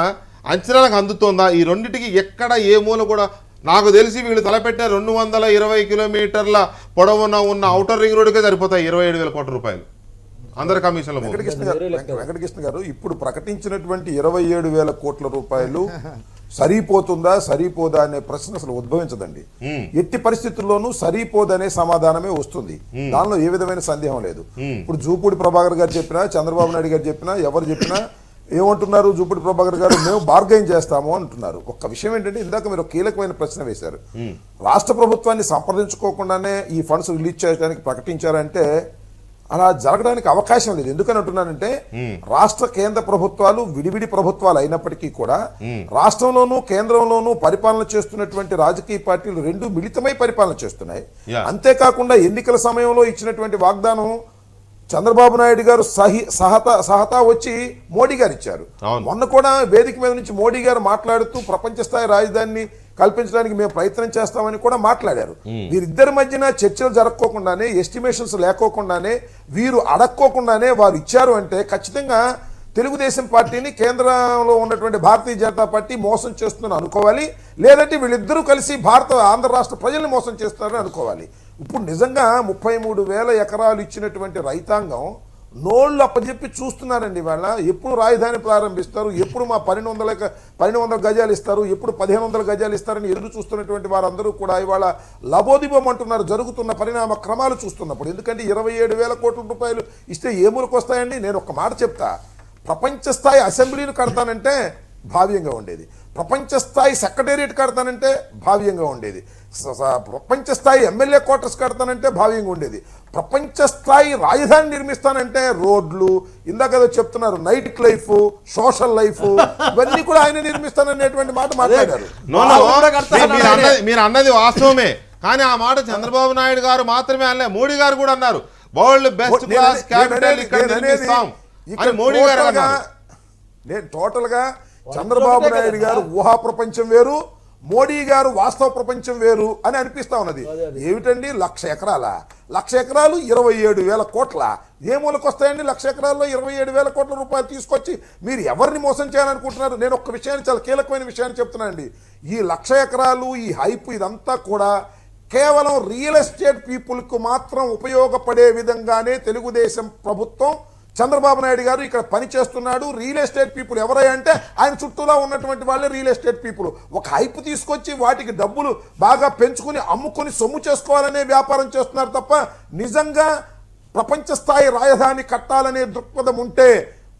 అంచనాలకు అందుతోందా? ఈ రెండింటికి ఎక్కడ ఏ మూల కూడా నాకు తెలిసి వీళ్ళు తలపెట్టే 220 కిలోమీటర్ల పొడవున ఉన్న ఔటర్ రింగ్ రోడ్డుకే సరిపోతాయి 27,000 కోట్ల రూపాయలు అందరి కమిషన్ల వెంకటకృష్ణ గారు ఇప్పుడు ప్రకటించినటువంటి 27,000 కోట్ల రూపాయలు సరిపోతుందా సరిపోదా అనే ప్రశ్న అసలు ఉద్భవించదండి. ఎట్టి పరిస్థితుల్లోనూ సరిపోదనే సమాధానమే వస్తుంది. దానిలో ఏ విధమైన సందేహం లేదు. ఇప్పుడు జూపూడి ప్రభాకర్ గారు చెప్పినా, చంద్రబాబు నాయుడు గారు చెప్పినా, ఎవరు చెప్పినా ఏమంటున్నారు? జూపూడి ప్రభాకర్ గారు మేము బార్గెయిన్ చేస్తాము అంటున్నారు. ఒక్క విషయం ఏంటంటే, ఇందాక మీరు కీలకమైన ప్రశ్న వేశారు. రాష్ట్ర ప్రభుత్వాన్ని సంప్రదించుకోకుండానే ఈ ఫండ్స్ రిలీజ్ చేయడానికి ప్రకటించారంటే అలా జరగడానికి అవకాశం లేదు. ఎందుకని అంటున్నానంటే, రాష్ట్ర కేంద్ర ప్రభుత్వాలు విడివిడి ప్రభుత్వాలు అయినప్పటికీ కూడా రాష్ట్రంలోనూ కేంద్రంలోనూ పరిపాలన చేస్తున్నటువంటి రాజకీయ పార్టీలు రెండు మిళితమై పరిపాలన చేస్తున్నాయి. అంతేకాకుండా ఎన్నికల సమయంలో ఇచ్చినటువంటి వాగ్దానం చంద్రబాబు నాయుడు గారు సహతా వచ్చి మోడీ గారు ఇచ్చారు. మొన్న కూడా వేదిక మీద నుంచి మోడీ గారు మాట్లాడుతూ ప్రపంచ స్థాయి రాజధానిని కల్పించడానికి మేము ప్రయత్నం చేస్తామని కూడా మాట్లాడారు. వీరిద్దరి మధ్యన చర్చలు జరగకోకుండానే, ఎస్టిమేషన్స్ లేకోకుండానే, వీరు అడక్కోకుండానే వారు ఇచ్చారు అంటే ఖచ్చితంగా తెలుగుదేశం పార్టీని కేంద్రంలో ఉన్నటువంటి భారతీయ జనతా పార్టీ మోసం చేస్తుందని అనుకోవాలి. లేదంటే వీళ్ళిద్దరూ కలిసి ఆంధ్ర రాష్ట్ర ప్రజల్ని మోసం చేస్తున్నారని అనుకోవాలి. ఇప్పుడు నిజంగా 33,000 ఎకరాలు ఇచ్చినటువంటి రైతాంగం నోళ్ళు అప్పచెప్పి చూస్తున్నారండి. వాళ్ళ ఎప్పుడు రాజధాని ప్రారంభిస్తారు, ఎప్పుడు మా 1200 గజాలు ఇస్తారు, ఎప్పుడు 1500 గజాలు ఇస్తారని ఎదురు చూస్తున్నటువంటి వారందరూ కూడా ఇవాళ లబోదిబం అంటున్నారు జరుగుతున్న పరిణామ క్రమాలు చూస్తున్నప్పుడు. ఎందుకంటే 27,000 కోట్ల రూపాయలు ఇస్తే ఏములకు వస్తాయండి? నేను ఒక మాట చెప్తా. ప్రపంచ స్థాయి అసెంబ్లీని కడతానంటే భావ్యంగా ఉండేది, ప్రపంచ స్థాయి సెక్రటేరియట్ కడతానంటే భావ్యంగా ఉండేది, ప్రపంచ స్థాయి ఎమ్మెల్యే క్వార్టర్స్ కడతానంటే భావ్యంగా ఉండేది, ప్రపంచ స్థాయి రాజధాని నిర్మిస్తానంటే రోడ్లు, ఇందాక ఏదో చెప్తున్నారు నైట్ లైఫ్, సోషల్ లైఫ్, ఇవన్నీ కూడా ఆయన నిర్మిస్తాననేటువంటి మాట మాట్లాడారు. మీరు అన్నది వాస్తవమే, కానీ ఆ మాట చంద్రబాబు నాయుడు గారు మాత్రమే అనలే, మోడీ గారు కూడా అన్నారు. వరల్డ్ బెస్ట్ క్లాస్ క్యాపిటల్ ఇక్కడ నిర్మిస్తాం అని మోడీ గారు అన్నారు. నేను టోటల్ గా చంద్రబాబు నాయుడు గారు ఊహా ప్రపంచం వేరు, మోడీ గారు వాస్తవ ప్రపంచం వేరు అని అనిపిస్తా ఉన్నది. ఏమిటండి 1,00,000 ఎకరాల 1,00,000 ఎకరాలు 27,000 కోట్ల ఏ మూలకు వస్తాయండి? 1,00,000 ఎకరాల్లో 27,000 కోట్ల రూపాయలు తీసుకొచ్చి మీరు ఎవరిని మోసం చేయాలనుకుంటున్నారు? నేను ఒక్క విషయాన్ని, చాలా కీలకమైన విషయాన్ని చెప్తున్నానండి. ఈ 1,00,000 ఎకరాలు, ఈ హైప్, ఇదంతా కూడా కేవలం రియల్ ఎస్టేట్ పీపుల్కు మాత్రం ఉపయోగపడే విధంగానే తెలుగుదేశం ప్రభుత్వం, చంద్రబాబు నాయుడు గారు ఇక్కడ పని చేస్తున్నాడు. రియల్ ఎస్టేట్ పీపుల్ ఎవరై అంటే ఆయన చుట్టూలా ఉన్నటువంటి వాళ్ళే రియల్ ఎస్టేట్ పీపుల్. ఒక హైప్ తీసుకొచ్చి వాటికి డబ్బులు బాగా పెంచుకుని అమ్ముకొని సొమ్ము చేసుకోవాలనే వ్యాపారం చేస్తున్నారు తప్ప నిజంగా ప్రపంచ స్థాయి రాజధాని కట్టాలనే దృక్పథం ఉంటే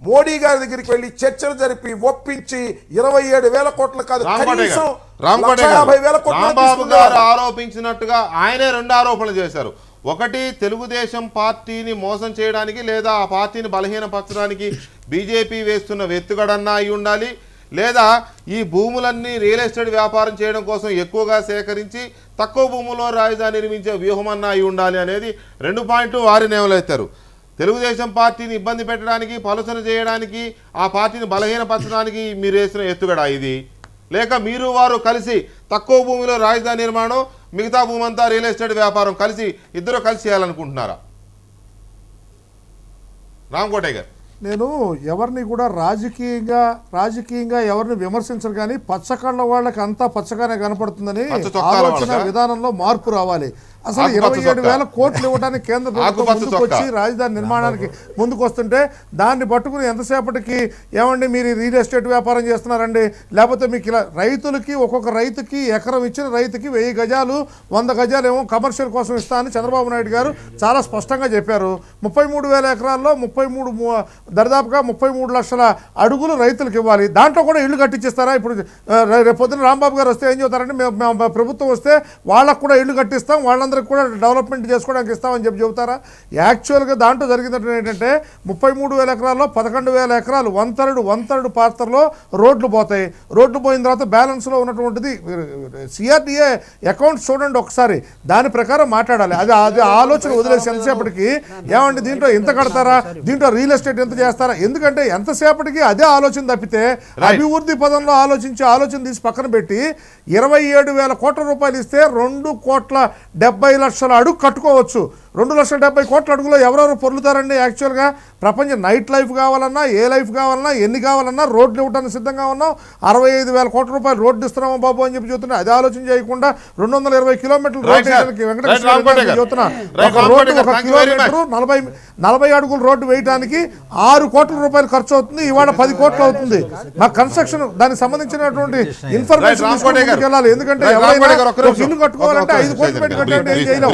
మోడీ గారి దగ్గరికి వెళ్ళి చర్చలు జరిపి ఒప్పించి 27,000 కోట్లు కాదు, కనీసం 50,000 కోట్లు రాంబాబు గారు ఆరోపించినట్టుగా ఆయనే 2 ఆరోపణలు చేశారు. ఒకటి, తెలుగుదేశం పార్టీని మోసం చేయడానికి లేదా ఆ పార్టీని బలహీనపరచడానికి బీజేపీ వేస్తున్న వెత్తుగడన్నా అయి ఉండాలి, లేదా ఈ భూములన్నీ రియల్ ఎస్టేట్ వ్యాపారం చేయడం కోసం ఎక్కువగా సేకరించి తక్కువ భూముల్లో రాజధాని నిర్మించే వ్యూహమన్నా అయి ఉండాలి అనేది 2 పాయింట్లు వారి నేవలెత్తారు. తెలుగుదేశం పార్టీని ఇబ్బంది పెట్టడానికి, పలుసన చేయడానికి, ఆ పార్టీని బలహీనపరచడానికి మీరు వేసిన ఎత్తుగడ ఇది, లేక మీరు వారు కలిసి తక్కువ భూమిలో రాజధాని నిర్మాణం, మిగతా భూమి అంతా రియల్ ఎస్టేట్ వ్యాపారం ఇద్దరు కలిసి చేయాలనుకుంటున్నారా? రామకోటయ్య గారు, నేను ఎవరిని కూడా రాజకీయంగా ఎవరిని విమర్శించరు, కానీ పచ్చకళ్ళ వాళ్ళకి అంతా పచ్చగానే కనపడుతుందని ఆలోచన విధానంలో మార్పు రావాలి. అసలు 27,000 కోట్లు ఇవ్వడానికి కేంద్ర ప్రభుత్వం ముందుకొచ్చి రాజధాని నిర్మాణానికి ముందుకు వస్తుంటే దాన్ని పట్టుకుని ఎంతసేపటికి ఏమండి మీరు రియల్ ఎస్టేట్ వ్యాపారం చేస్తున్నారండి, లేకపోతే మీకు ఇలా రైతులకి ఒక్కొక్క రైతుకి ఎకరం ఇచ్చిన రైతుకి 1000 గజాలు 100 గజాలు ఏమో కమర్షియల్ కోసం ఇస్తా అని చంద్రబాబు నాయుడు గారు చాలా స్పష్టంగా చెప్పారు. 33,000 ఎకరాల్లో దరిదాపుగా 33 లక్షల అడుగులు రైతులకు ఇవ్వాలి. దాంట్లో కూడా ఇళ్ళు కట్టించిస్తారా? ఇప్పుడు రేపు పొద్దున రాంబాబు గారు వస్తే ఏం చెబుతారంటే మేము ప్రభుత్వం వస్తే వాళ్ళకు కూడా ఇళ్ళు కట్టిస్తాం, వాళ్ళందరూ పేదలందరికీ కూడా డెవలప్మెంట్ చేసుకోవడానికి ఇస్తామని చెబుతారా? యాక్చువల్గా దాంట్లో జరిగినట్టు ఏంటంటే 33,000 ఎకరాల్లో 11,000 ఎకరాలు వన్ థర్డ్ పాత్రలో రోడ్లు పోతాయి. రోడ్లు పోయిన తర్వాత బ్యాలెన్స్లో ఉన్నటువంటిది సిఆర్డిఏ అకౌంట్స్ చూడండి ఒకసారి, దాని ప్రకారం మాట్లాడాలి. అది ఆలోచన వదిలేసి ఎంతసేపటికి ఏమంటే దీంట్లో ఎంత కడతారా, దీంట్లో రియల్ ఎస్టేట్ ఎంత చేస్తారా, ఎందుకంటే ఎంతసేపటికి అదే ఆలోచన తప్పితే అభివృద్ధి పదంలో ఆలోచన తీసి పక్కన పెట్టి 27,000 కోట్ల రూపాయలు ఇస్తే 2,70,00,000 అడుగు కట్టుకోవచ్చు. 2,70,000 కోట్ల అడుగులో ఎవరెవరు పొర్లుతారండి? యాక్చువల్గా ప్రపంచం నైట్ లైఫ్ కావాలన్నా, ఏ లైఫ్ కావాలన్నా, ఎన్ని కావాలన్నా రోడ్లు ఇవ్వడానికి సిద్ధంగా ఉన్నాం. 65,000 కోట్ల రూపాయలు రోడ్డు ఇస్తున్నామా బాబు అని చెప్పి చెబుతున్నా. అదే ఆలోచన చేయకుండా 220 కిలోమీటర్లు రోడ్డు వేయడానికి వెంకటేశ్వర చెబుతున్నా. ఒక రోడ్డు 1 కిలోమీటరు 40 అడుగుల రోడ్డు వేయడానికి 6 కోట్ల రూపాయలు ఖర్చు అవుతుంది. ఇవాళ 10 కోట్లు అవుతుంది. మా కన్స్ట్రక్షన్ దానికి సంబంధించినటువంటి ఇన్ఫర్మేషన్ వెళ్ళాలి. ఎందుకంటే ఎవరైనా ఇల్లు కట్టుకోవాలంటే 5 కోట్లు పెట్టి కట్టాలంటే ఏం చేయలేం.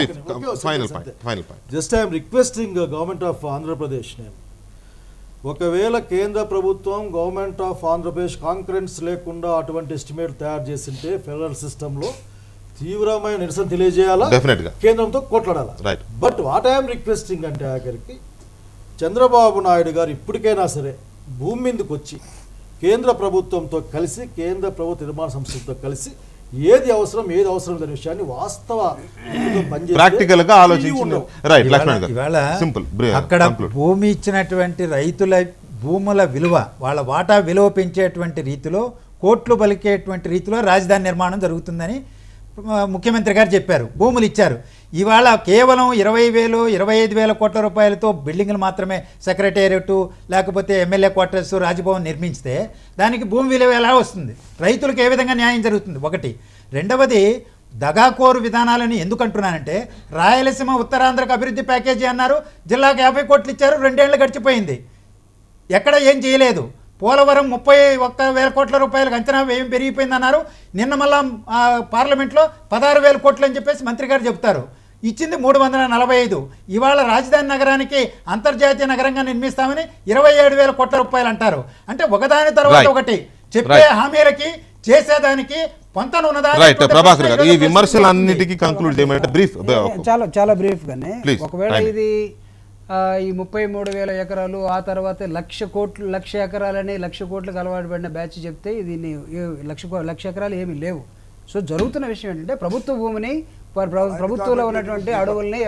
Just I'm requesting government of Andhra Pradesh, నేను ఒకవేళ కేంద్ర ప్రభుత్వం గవర్నమెంట్ ఆఫ్ ఆంధ్రప్రదేశ్ కాంకరెన్స్ లేకుండా అటువంటి ఎస్టిమేట్ తయారు చేసింటే ఫెడరల్ సిస్టంలో తీవ్రమైన నిరసన తెలియజేయాలా, కేంద్రంతో కొట్లాడాలా. బట్ వాట్ ఐఎమ్ రిక్వెస్టింగ్ అంటే ఆఖరికి చంద్రబాబు నాయుడు గారు ఇప్పటికైనా సరే భూమి మీదకి వచ్చి కేంద్ర ప్రభుత్వంతో కలిసి, కేంద్ర ప్రభుత్వ నిర్మాణ సంస్థలతో కలిసి ఏది అవసరం అనే విషయాన్ని వాస్తవ ప్రాక్టికల్ గా ఆలోచించండి. అక్కడ భూమి ఇచ్చినటువంటి రైతుల భూముల విలువ, వాళ్ళ వాటా విలువ పెంచేటువంటి రీతిలో, కోట్లు పలికేటువంటి రీతిలో రాజధాని నిర్మాణం జరుగుతుందని ముఖ్యమంత్రి గారు చెప్పారు. భూములు ఇచ్చారు. ఇవాళ కేవలం 20,000, 25,000 కోట్ల రూపాయలతో బిల్డింగ్లు మాత్రమే, సెక్రటేరియట్ లేకపోతే ఎమ్మెల్యే క్వార్టర్స్, రాజ్భవన్ నిర్మించితే దానికి భూమి విలువ ఎలా వస్తుంది? రైతులకు ఏ విధంగా న్యాయం జరుగుతుంది? ఒకటి. రెండవది, దగాకోరు విధానాలని ఎందుకు అంటున్నానంటే, రాయలసీమ ఉత్తరాంధ్రకు అభివృద్ధి ప్యాకేజీ అన్నారు, జిల్లాకు 50 కోట్లు ఇచ్చారు, 2 ఏళ్ళు గడిచిపోయింది, ఎక్కడ ఏం చేయలేదు. పోలవరం 31,000 కోట్ల రూపాయలకు అంచనా వ్యయం పెరిగిపోయిందన్నారు, నిన్న మళ్ళా పార్లమెంట్లో 16,000 కోట్లు అని చెప్పేసి మంత్రి గారు చెప్తారు. ఇచ్చింది 345. ఇవాళ రాజధాని నగరానికి అంతర్జాతీయ నగరంగా నిర్మిస్తామని 27,000 కోట్ల రూపాయలు అంటారు. అంటే ఒకదాని తర్వాత ఒకటి చెప్పే హామీలకి చేసేదానికి పొంతన ఉన్నదా? ఈ విమర్శలన్నిటికీ కంక్లూడ్ చేయమంటే బ్రీఫ్, చాలా బ్రీఫ్ గానే, ఒకవేళ ఇది ఈ 33,000 ఎకరాలు, ఆ తర్వాత 1,00,000 ఎకరాలని 1,00,000 కోట్లకు అలవాటు పడిన బ్యాచ్ చెప్తే దీన్ని 1,00,000 ఎకరాలు ఏమీ లేవు. సో జరుగుతున్న విషయం ఏంటంటే ప్రభుత్వ భూమిని, ప్రభుత్వంలో ఉన్నటువంటి అడవుల్ని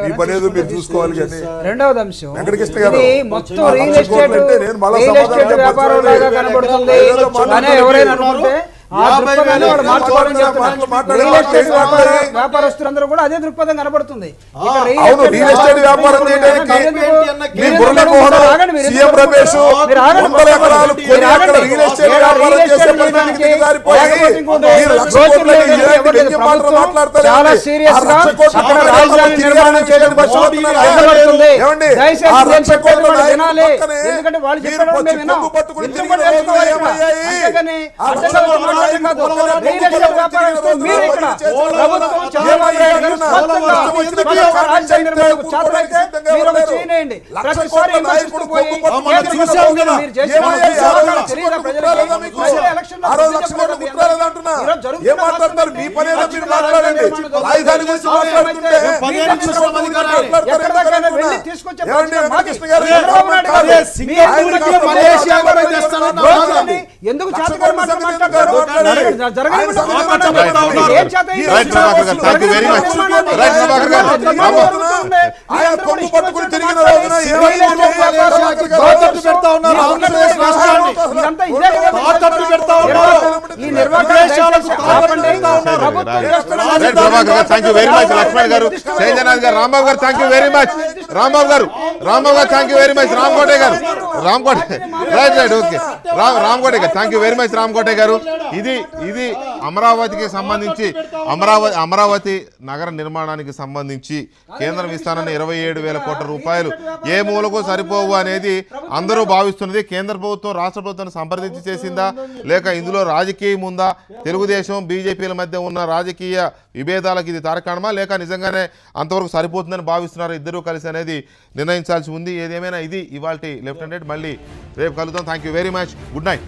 రెండవది అంశం, ఇది మొత్తం రియల్ ఎస్టేట్ వ్యాపారం లాగా కనబడుతుంది అని ఎవరైనా అనుకుంటే వ్యాపారస్తులందరూ కూడా అదే దృక్పథం కనబడుతుంది. చాలా సీరియస్ గా అక్కడ రాజధాని నిర్మాణం చేయడం కనబడుతుంది. వినాలి, ఎందుకంటే వాళ్ళు చెప్పడం ఎందుకు లక్ష్మణ్ గారు, చైతన్యనాథ్ గారు, రాంబాబు గారు thank you very much. Rambabu గారు థ్యాంక్ యూ వెరీ మచ్. రామకోటే గారు రైట్ ఓకే. రామకోటే గారు థ్యాంక్ యూ వెరీ మచ్. రామకోటే గారు, ఇది అమరావతికి సంబంధించి, అమరావతి నగర నిర్మాణానికి సంబంధించి కేంద్రం ఇస్తానన్న 27,000 కోట్ల రూపాయలు ఏ మూలకు సరిపోవు అనేది అందరూ భావిస్తున్నది. కేంద్ర ప్రభుత్వం రాష్ట్ర ప్రభుత్వాన్ని సంప్రదించి చేసిందా, లేక ఇందులో రాజకీయం ఉందా, తెలుగుదేశం బీజేపీల మధ్య ఉన్న రాజకీయ విభేదాలకు ఇది తార్కాణమా, లేక నిజంగానే అంతవరకు సరిపోతుందని భావిస్తున్నారు ఇద్దరూ కలిసి అనేది నిర్ణయించాల్సి ఉంది. ఏదేమైనా ఇది ఇవాల్టి లెఫ్ట్ హ్యాండెడ్. మళ్ళీ రేపు కలుద్దాం. Thank you very much. Good night.